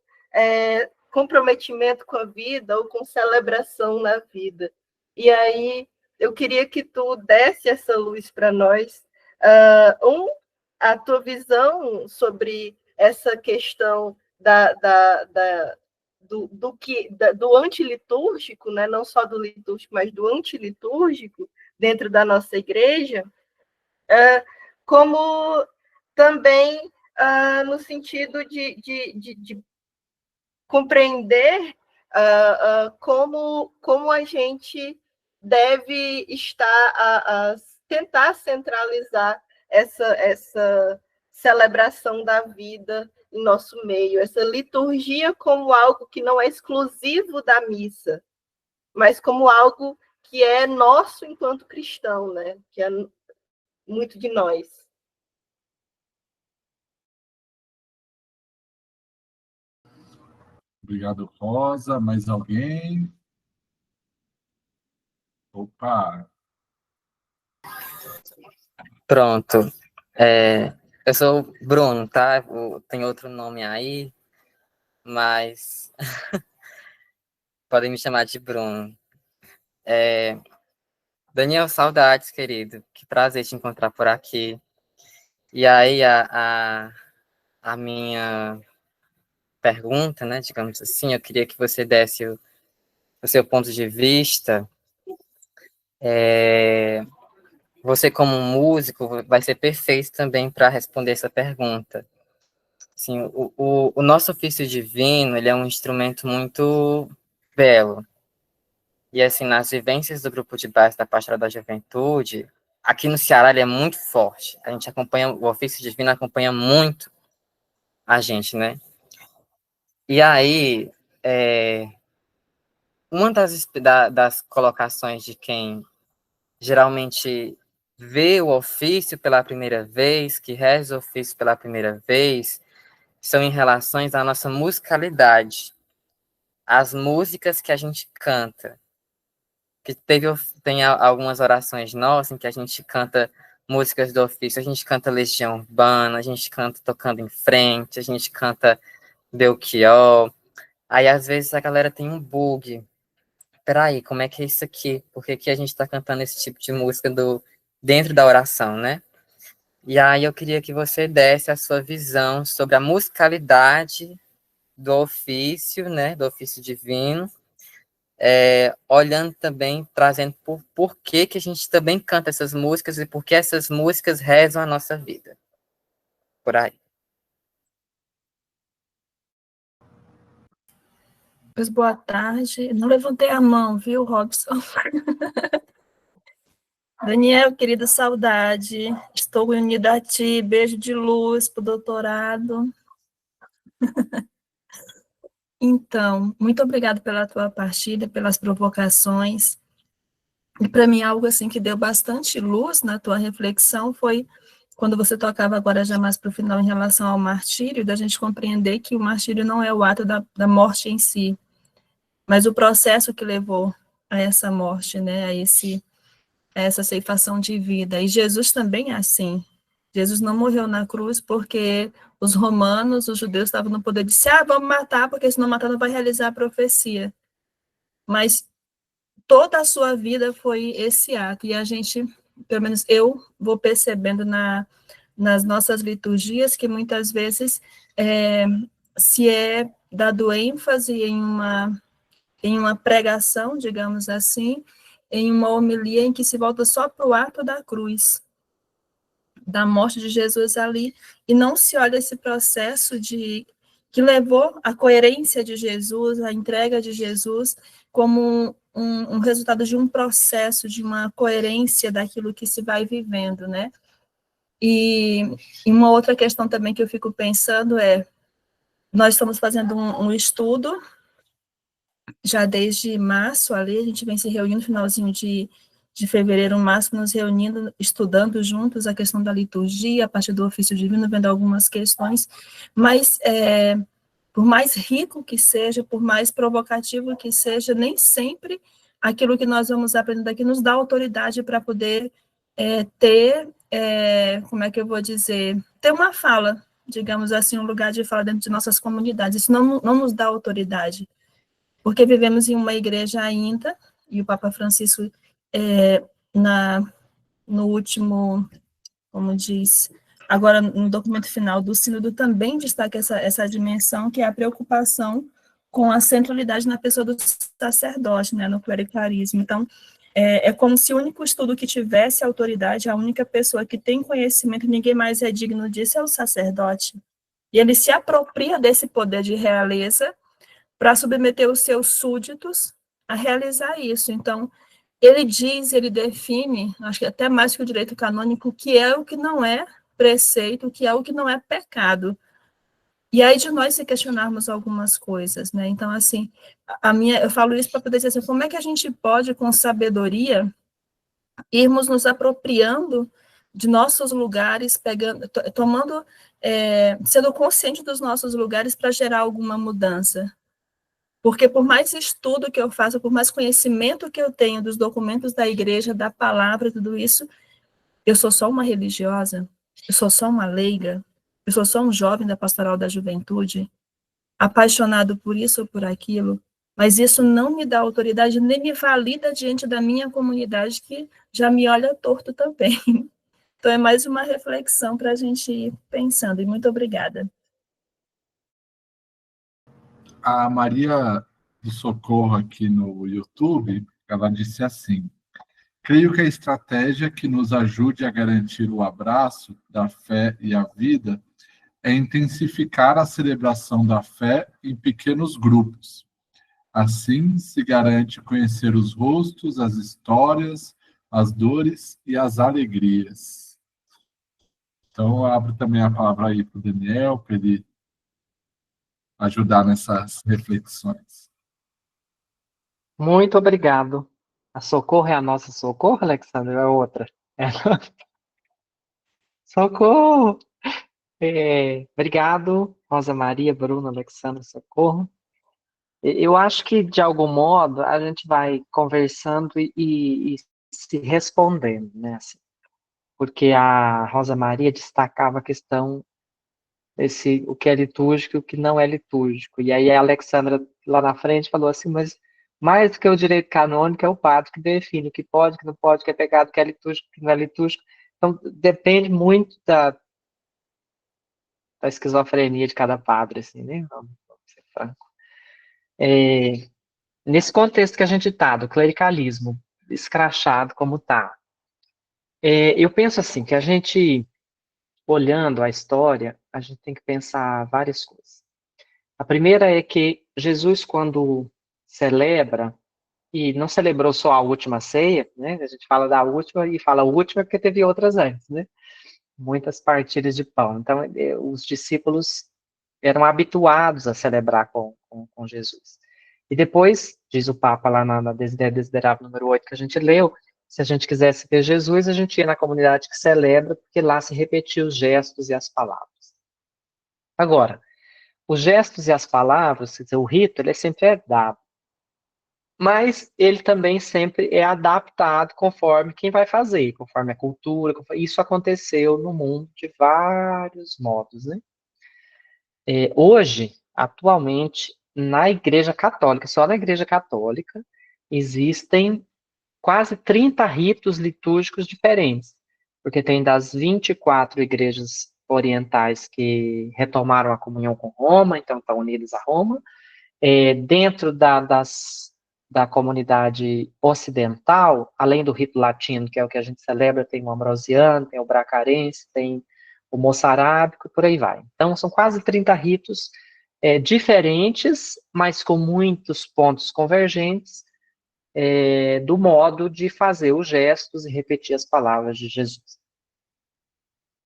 comprometimento com a vida ou com celebração na vida. E aí eu queria que tu desse essa luz para nós, a tua visão sobre essa questão do antilitúrgico, né? Não só do litúrgico, mas do antilitúrgico dentro da nossa igreja, como também no sentido de compreender como a gente deve estar a tentar centralizar essa celebração da vida em nosso meio, essa liturgia como algo que não é exclusivo da missa, mas como algo que é nosso enquanto cristão, né? Que é muito de nós. Obrigado, Rosa. Mais alguém? Opa! Pronto. Eu sou o Bruno, tá? Tem outro nome aí, mas podem me chamar de Bruno. Daniel, saudades, querido. Que prazer te encontrar por aqui. E aí, a minha pergunta, né, digamos assim, eu queria que você desse o seu ponto de vista. Você, como músico, vai ser perfeito também para responder essa pergunta. Assim, o nosso ofício divino, ele é um instrumento muito belo. E, assim, nas vivências do grupo de base da Pastoral da Juventude, aqui no Ceará ele é muito forte. A gente acompanha, o ofício divino acompanha muito a gente, né? E aí, uma das colocações de quem geralmente vê o ofício pela primeira vez, que reza o ofício pela primeira vez, são em relações à nossa musicalidade, as músicas que a gente canta. Que tem algumas orações nossas em que a gente canta músicas do ofício, a gente canta Legião Urbana, a gente canta Tocando em Frente, a gente canta Belchior. Aí, às vezes, a galera tem um bug. Peraí, como é que é isso aqui? Por que que a gente está cantando esse tipo de música dentro da oração, né? E aí eu queria que você desse a sua visão sobre a musicalidade do ofício, né? Do ofício divino, olhando também, trazendo por que a gente também canta essas músicas e por que essas músicas rezam a nossa vida. Por aí. Pois boa tarde. Não levantei a mão, viu, Robson? Daniel, querida, saudade. Estou unida a ti. Beijo de luz para o doutorado. Então, muito obrigada pela tua partilha, pelas provocações. E para mim, algo assim que deu bastante luz na tua reflexão foi quando você tocava agora já mais para o final em relação ao martírio, da gente compreender que o martírio não é o ato da morte em si, mas o processo que levou a essa morte, né, a essa ceifação de vida. E Jesus também é assim. Jesus não morreu na cruz porque os romanos, os judeus estavam no poder de dizer, vamos matar, porque se não matar não vai realizar a profecia. Mas toda a sua vida foi esse ato, e a gente, pelo menos eu, vou percebendo nas nossas liturgias que muitas vezes se é dado ênfase em uma pregação, digamos assim, em uma homilia em que se volta só para o ato da cruz, da morte de Jesus ali, e não se olha esse processo que levou a coerência de Jesus, a entrega de Jesus, como um resultado de um processo, de uma coerência daquilo que se vai vivendo, né? E uma outra questão também que eu fico pensando nós estamos fazendo um estudo, já desde março ali, a gente vem se reunindo no finalzinho de fevereiro, março, nos reunindo, estudando juntos a questão da liturgia, a partir do ofício divino, vendo algumas questões, mas por mais rico que seja, por mais provocativo que seja, nem sempre aquilo que nós vamos aprendendo aqui nos dá autoridade para poder ter, como é que eu vou dizer, ter uma fala, digamos assim, um lugar de fala dentro de nossas comunidades. Isso não nos dá autoridade, porque vivemos em uma igreja ainda, e o Papa Francisco, no último, como diz, agora no documento final do sínodo também destaca essa dimensão, que é a preocupação com a centralidade na pessoa do sacerdote, né, no clericalismo. Então, é como se o único estudo que tivesse autoridade, a única pessoa que tem conhecimento, ninguém mais é digno disso, é o sacerdote. E ele se apropria desse poder de realeza para submeter os seus súditos a realizar isso. Então, ele diz, ele define, acho que até mais que o direito canônico, o que é o que não é preceito, o que é o que não é pecado. E aí de nós se questionarmos algumas coisas, né? Então, assim, eu falo isso para poder dizer assim, como é que a gente pode, com sabedoria, irmos nos apropriando de nossos lugares, tomando, sendo consciente dos nossos lugares para gerar alguma mudança? Porque por mais estudo que eu faça, por mais conhecimento que eu tenho dos documentos da igreja, da palavra, tudo isso, eu sou só uma religiosa, eu sou só uma leiga, eu sou só um jovem da pastoral da juventude, apaixonado por isso ou por aquilo, mas isso não me dá autoridade, nem me valida diante da minha comunidade, que já me olha torto também. Então, é mais uma reflexão para a gente ir pensando, e muito obrigada. A Maria do Socorro aqui no YouTube, ela disse assim: creio que a estratégia que nos ajude a garantir o abraço da fé e a vida é intensificar a celebração da fé em pequenos grupos. Assim se garante conhecer os rostos, as histórias, as dores e as alegrias. Então, eu abro também a palavra aí para o Daniel, para ele ajudar nessas reflexões. Muito obrigado. A Socorro é a nossa Socorro, Alexandre, ou é outra? Socorro! Obrigado, Rosa Maria, Bruno, Alexandre, Socorro. Eu acho que, de algum modo, a gente vai conversando e se respondendo, né? Assim, porque a Rosa Maria destacava a questão o que é litúrgico e o que não é litúrgico. E aí a Alexandra, lá na frente, falou assim, mas mais do que o direito canônico é o padre que define o que pode, o que não pode, o que é pecado, o que é litúrgico, o que não é litúrgico. Então, depende muito da esquizofrenia de cada padre, assim, né? Vamos ser franco. Nesse contexto que a gente está, do clericalismo, escrachado como está, eu penso assim, que a gente, olhando a história, a gente tem que pensar várias coisas. A primeira é que Jesus, quando celebra e não celebrou só a última ceia, né? A gente fala da última e fala última porque teve outras antes, né? Muitas partilhas de pão. Então, os discípulos eram habituados a celebrar com Jesus. E depois, diz o Papa lá na Desiderável número 8 que a gente leu, se a gente quisesse ver Jesus, a gente ia na comunidade que celebra, porque lá se repetia os gestos e as palavras. Agora, os gestos e as palavras, quer dizer, o rito, ele é sempre herdado. Mas ele também sempre é adaptado conforme quem vai fazer, conforme a cultura. Isso aconteceu no mundo de vários modos, né? Hoje, atualmente, na Igreja Católica, só na Igreja Católica, existem quase 30 ritos litúrgicos diferentes, porque tem das 24 igrejas orientais que retomaram a comunhão com Roma, então estão unidas a Roma, dentro da comunidade ocidental, além do rito latino, que é o que a gente celebra, tem o ambrosiano, tem o bracarense, tem o moçarábico, e por aí vai. Então, são quase 30 ritos diferentes, mas com muitos pontos convergentes, do modo de fazer os gestos e repetir as palavras de Jesus.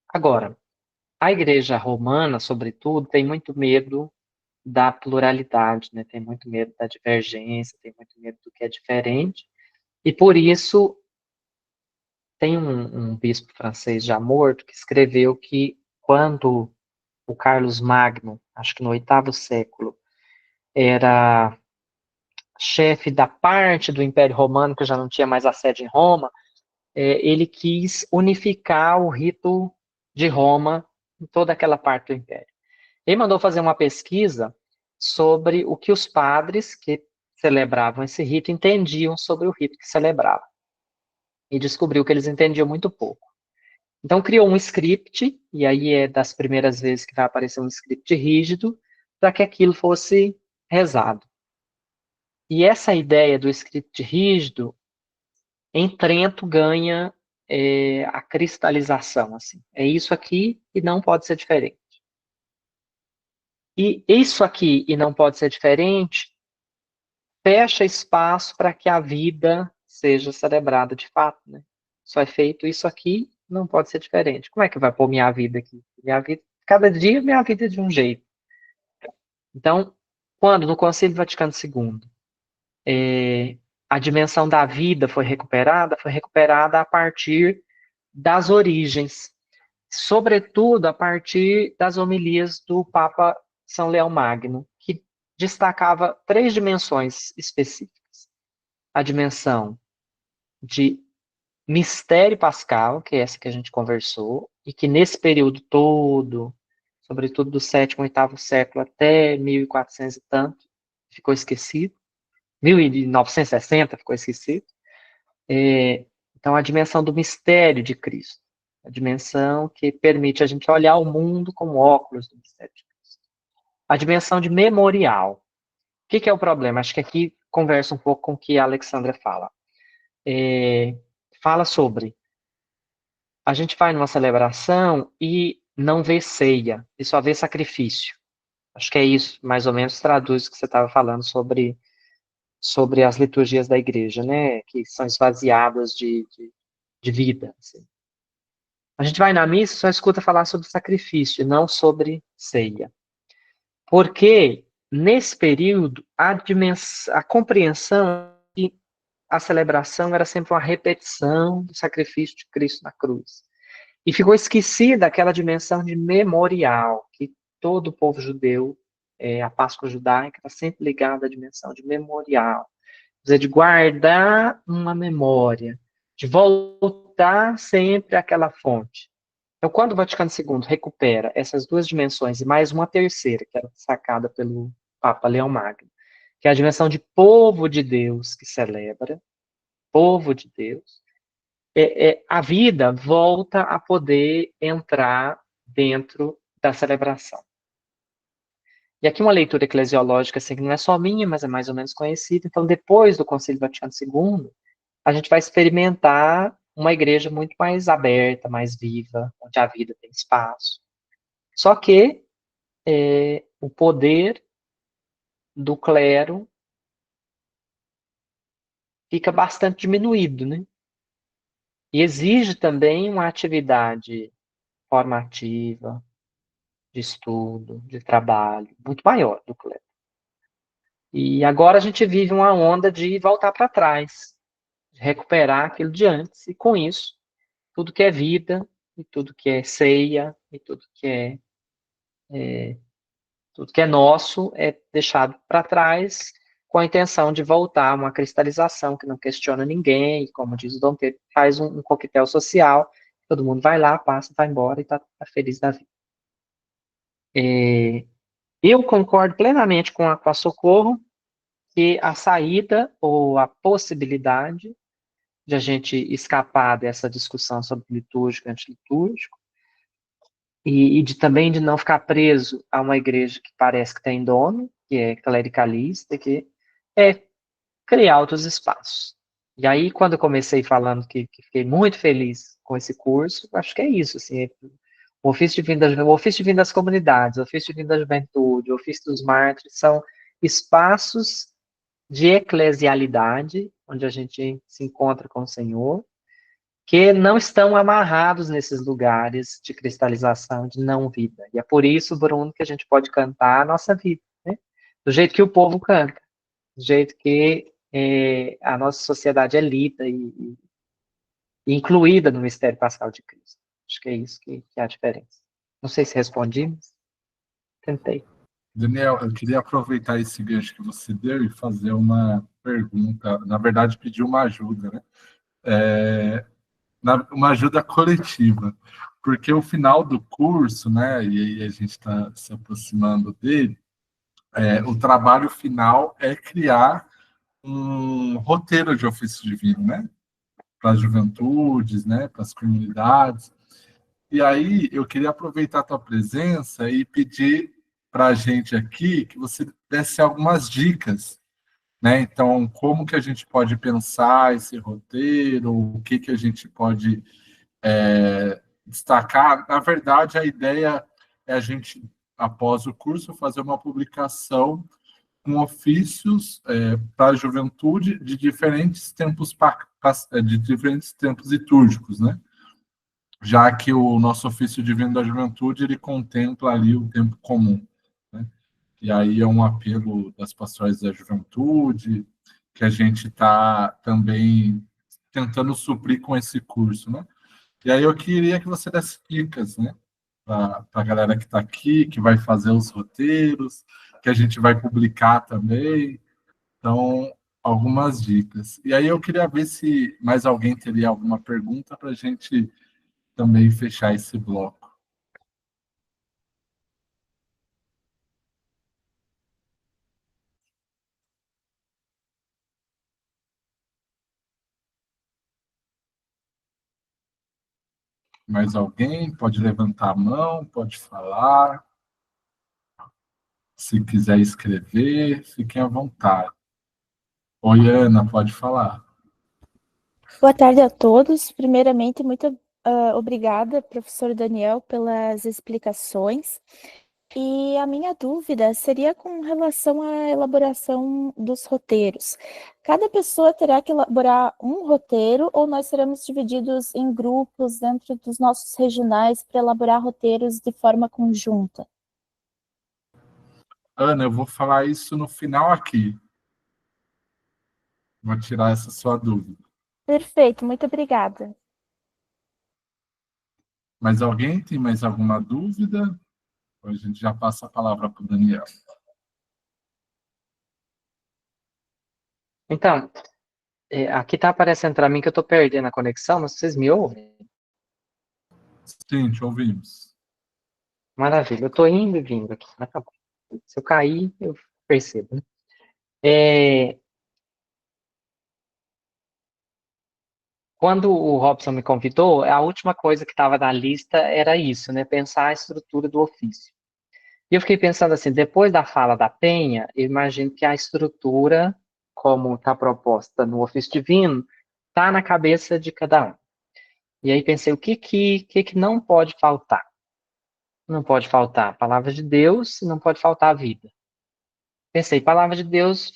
Agora, a Igreja Romana, sobretudo, tem muito medo da pluralidade, né? Tem muito medo da divergência, tem muito medo do que é diferente, e por isso tem um bispo francês já morto que escreveu que quando o Carlos Magno, acho que no 8º século, era chefe da parte do Império Romano, que já não tinha mais a sede em Roma, ele quis unificar o rito de Roma em toda aquela parte do Império. Ele mandou fazer uma pesquisa sobre o que os padres que celebravam esse rito entendiam sobre o rito que celebravam. E descobriu que eles entendiam muito pouco. Então criou um script, e aí é das primeiras vezes que vai aparecer um script rígido, para que aquilo fosse rezado. E essa ideia do script rígido, em Trento, ganha a cristalização. Assim. É isso aqui e não pode ser diferente. E isso aqui e não pode ser diferente fecha espaço para que a vida seja celebrada de fato, né? Só é feito isso aqui, não pode ser diferente. Como é que vai pôr minha vida aqui? Minha vida, cada dia minha vida é de um jeito. Então, quando no Concílio Vaticano II a dimensão da vida foi recuperada a partir das origens, sobretudo a partir das homilias do Papa São Leão Magno, que destacava 3 dimensões específicas. A dimensão de mistério pascal, que é essa que a gente conversou, e que nesse período todo, sobretudo do 7º, 8º século até 1400 e tanto, ficou esquecido. 1960 ficou esquecido. Então, a dimensão do mistério de Cristo, a dimensão que permite a gente olhar o mundo com óculos do mistério de Cristo. A dimensão de memorial. O que é o problema? Acho que aqui conversa um pouco com o que a Alexandra fala. Fala sobre a gente vai numa celebração e não vê ceia, e só vê sacrifício. Acho que é isso, mais ou menos, traduz o que você estava falando sobre as liturgias da igreja, né, que são esvaziadas de vida. Assim. A gente vai na missa e só escuta falar sobre sacrifício, não sobre ceia. Porque, nesse período, a compreensão de a celebração era sempre uma repetição do sacrifício de Cristo na cruz. E ficou esquecida aquela dimensão de memorial, que todo o povo judeu, a Páscoa judaica, está sempre ligada à dimensão de memorial. Quer dizer, de guardar uma memória, de voltar sempre àquela fonte. Então, quando o Vaticano II recupera essas 2 dimensões, e mais uma terceira, que era sacada pelo Papa Leão Magno, que é a dimensão de povo de Deus que celebra, povo de Deus, a vida volta a poder entrar dentro da celebração. E aqui uma leitura eclesiológica, assim, que não é só minha, mas é mais ou menos conhecida. Então, depois do Concílio Vaticano II, a gente vai experimentar uma igreja muito mais aberta, mais viva, onde a vida tem espaço. Só que o poder do clero fica bastante diminuído, né? E exige também uma atividade formativa, de estudo, de trabalho, muito maior do colégio. E agora a gente vive uma onda de voltar para trás, de recuperar aquilo de antes, e com isso, tudo que é vida, e tudo que é ceia, e tudo que é nosso é deixado para trás, com a intenção de voltar a uma cristalização que não questiona ninguém, e como diz o Dom Pedro, faz um coquetel social, todo mundo vai lá, passa, vai embora e está feliz da vida. Eu concordo plenamente com a Socorro, que a saída ou a possibilidade de a gente escapar dessa discussão sobre litúrgico e antilitúrgico, e também de não ficar preso a uma igreja que parece que tem dono, que é clericalista, que é criar outros espaços. E aí, quando eu comecei falando que fiquei muito feliz com esse curso, acho que é isso, assim, o ofício divino das comunidades, o ofício divino da juventude, o ofício dos mártires, são espaços de eclesialidade, onde a gente se encontra com o Senhor, que não estão amarrados nesses lugares de cristalização, de não-vida. E é por isso, Bruno, que a gente pode cantar a nossa vida, né? Do jeito que o povo canta, do jeito que a nossa sociedade é lida e incluída no mistério pascal de Cristo. Acho que é isso que é a diferença. Não sei se respondi, mas tentei. Daniel, eu queria aproveitar esse gancho que você deu e fazer uma pergunta, na verdade, pedir uma ajuda, né? Uma ajuda coletiva, porque o final do curso, né, e aí a gente está se aproximando dele, o trabalho final é criar um roteiro de ofício divino, né, para as juventudes, né, para as comunidades. E aí eu queria aproveitar a tua presença e pedir para a gente aqui que você desse algumas dicas, né? Então, como que a gente pode pensar esse roteiro, o que a gente pode destacar. Na verdade, a ideia é a gente, após o curso, fazer uma publicação com ofícios para a juventude de diferentes tempos litúrgicos, né? Já que o nosso ofício divino da juventude ele contempla ali o tempo comum, né? E aí é um apelo das pastorais da juventude que a gente está também tentando suprir com esse curso, né? E aí eu queria que você desse dicas, né? Para a galera que está aqui, que vai fazer os roteiros, que a gente vai publicar também. Então, algumas dicas. E aí eu queria ver se mais alguém teria alguma pergunta para a gente também fechar esse bloco. Mais alguém? Pode levantar a mão, pode falar. Se quiser escrever, fiquem à vontade. Oi, Ana, pode falar. Boa tarde a todos. Primeiramente, muito obrigada, professor Daniel, pelas explicações. E a minha dúvida seria com relação à elaboração dos roteiros. Cada pessoa terá que elaborar um roteiro ou nós seremos divididos em grupos dentro dos nossos regionais para elaborar roteiros de forma conjunta? Ana, eu vou falar isso no final aqui. Vou tirar essa sua dúvida. Perfeito, muito obrigada. Mas alguém tem mais alguma dúvida? Ou a gente já passa a palavra para o Daniel. Então, aqui está aparecendo para mim que eu estou perdendo a conexão, mas vocês me ouvem? Sim, te ouvimos. Maravilha, eu estou indo e vindo aqui, mas tá bom. Se eu cair, eu percebo, né? Quando o Robson me convidou, a última coisa que estava na lista era isso, né? Pensar a estrutura do ofício. E eu fiquei pensando assim, depois da fala da Penha, eu imagino que a estrutura, como está proposta no ofício divino, está na cabeça de cada um. E aí pensei, o que não pode faltar? Não pode faltar a palavra de Deus, não pode faltar a vida. Pensei, palavra de Deus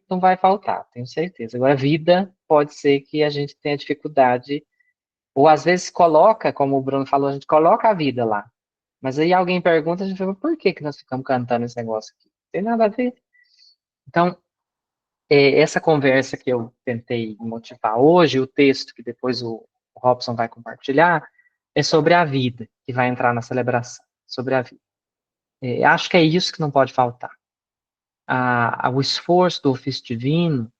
não vai faltar, tenho certeza. Agora, vida pode ser que a gente tenha dificuldade, ou às vezes coloca, como o Bruno falou, a gente coloca a vida lá. Mas aí alguém pergunta, a gente fala, por que que nós ficamos cantando esse negócio aqui? Não tem nada a ver. Então, essa conversa que eu tentei motivar hoje, o texto que depois o Robson vai compartilhar, é sobre a vida, que vai entrar na celebração, sobre a vida. Acho que é isso que não pode faltar. O esforço do ofício divino,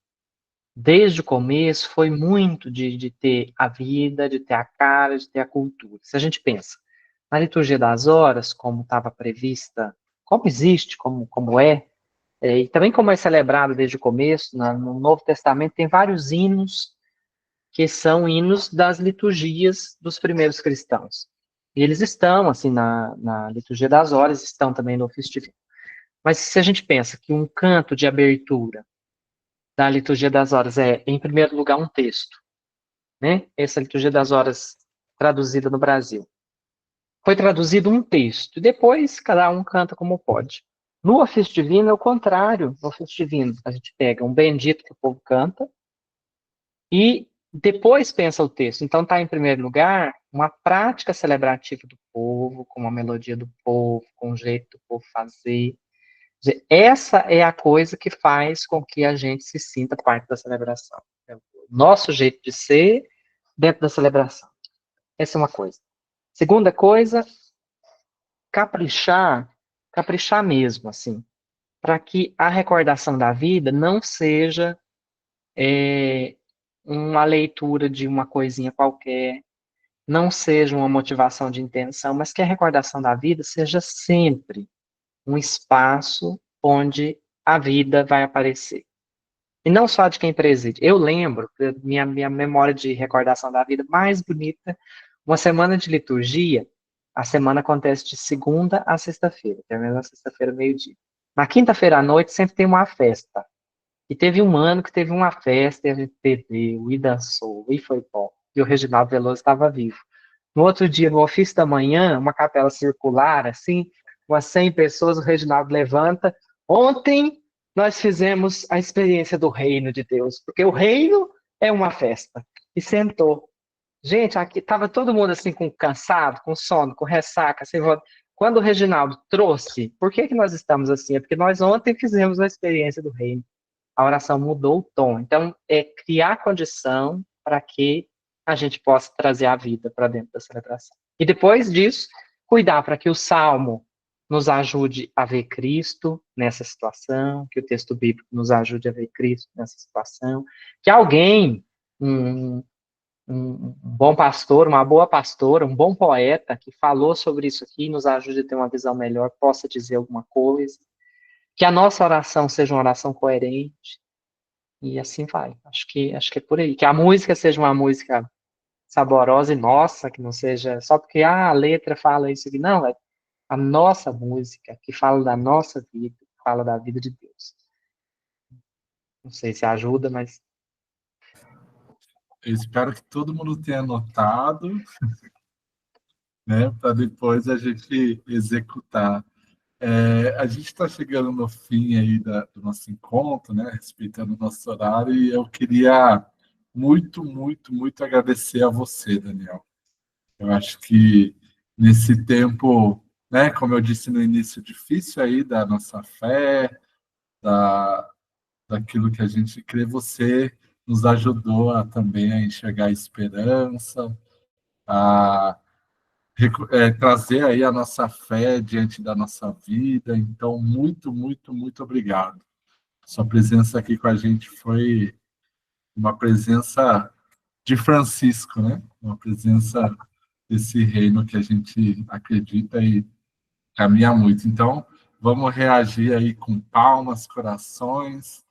desde o começo, foi muito de ter a vida, de ter a cara, de ter a cultura. Se a gente pensa na liturgia das horas, como estava prevista, como existe, como é, e também como é celebrado desde o começo, no Novo Testamento tem vários hinos que são hinos das liturgias dos primeiros cristãos. E eles estão, assim, na liturgia das horas, estão também no ofício divino. Mas se a gente pensa que um canto de abertura da liturgia das horas é, em primeiro lugar, um texto, né? Essa liturgia das horas traduzida no Brasil. Foi traduzido um texto, e depois cada um canta como pode. No ofício divino é o contrário. No ofício divino a gente pega um bendito que o povo canta e depois pensa o texto. Então está em primeiro lugar uma prática celebrativa do povo, com uma melodia do povo, com o jeito do povo fazer. Essa é a coisa que faz com que a gente se sinta parte da celebração. É o nosso jeito de ser dentro da celebração. Essa é uma coisa. Segunda coisa, caprichar mesmo, assim, para que a recordação da vida não seja uma leitura de uma coisinha qualquer, não seja uma motivação de intenção, mas que a recordação da vida seja sempre um espaço onde a vida vai aparecer. E não só de quem preside. Eu lembro, minha memória de recordação da vida mais bonita, uma semana de liturgia, a semana acontece de segunda a sexta-feira, termina na sexta-feira, meio-dia. Na quinta-feira à noite sempre tem uma festa. E teve um ano que teve uma festa, e a gente bebeu, e dançou, e foi bom. E o Reginaldo Veloso estava vivo. No outro dia, no ofício da manhã, uma capela circular, assim, umas 100 pessoas, o Reginaldo levanta. Ontem nós fizemos a experiência do reino de Deus, porque o reino é uma festa. E sentou. Gente, aqui estava todo mundo assim, com cansado, com sono, com ressaca, sem vontade. Quando o Reginaldo trouxe, por que nós estamos assim? É porque nós ontem fizemos a experiência do reino. A oração mudou o tom. Então, é criar condição para que a gente possa trazer a vida para dentro da celebração. E depois disso, cuidar para que o Salmo nos ajude a ver Cristo nessa situação, que o texto bíblico nos ajude a ver Cristo nessa situação, que alguém, um bom pastor, uma boa pastora, um bom poeta que falou sobre isso aqui, nos ajude a ter uma visão melhor, possa dizer alguma coisa, que a nossa oração seja uma oração coerente, e assim vai. Acho que é por aí. Que a música seja uma música saborosa e nossa, que não seja só porque a letra fala isso aqui. Não, é a nossa música, que fala da nossa vida, que fala da vida de Deus. Não sei se ajuda, mas... Eu espero que todo mundo tenha anotado, né, para depois a gente executar. A gente está chegando no fim aí do nosso encontro, né, respeitando o nosso horário, e eu queria muito, muito, muito agradecer a você, Daniel. Eu acho que nesse tempo, né, como eu disse no início, difícil aí da nossa fé, daquilo que a gente crê, você nos ajudou também a enxergar a esperança, a trazer aí a nossa fé diante da nossa vida. Então, muito, muito, muito obrigado. Sua presença aqui com a gente foi uma presença de Francisco, né? Uma presença desse reino que a gente acredita e caminha muito. Então, vamos reagir aí com palmas, corações,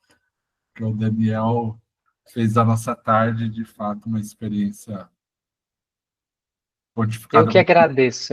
que o Daniel fez a nossa tarde, de fato, uma experiência fortificada. Eu que agradeço.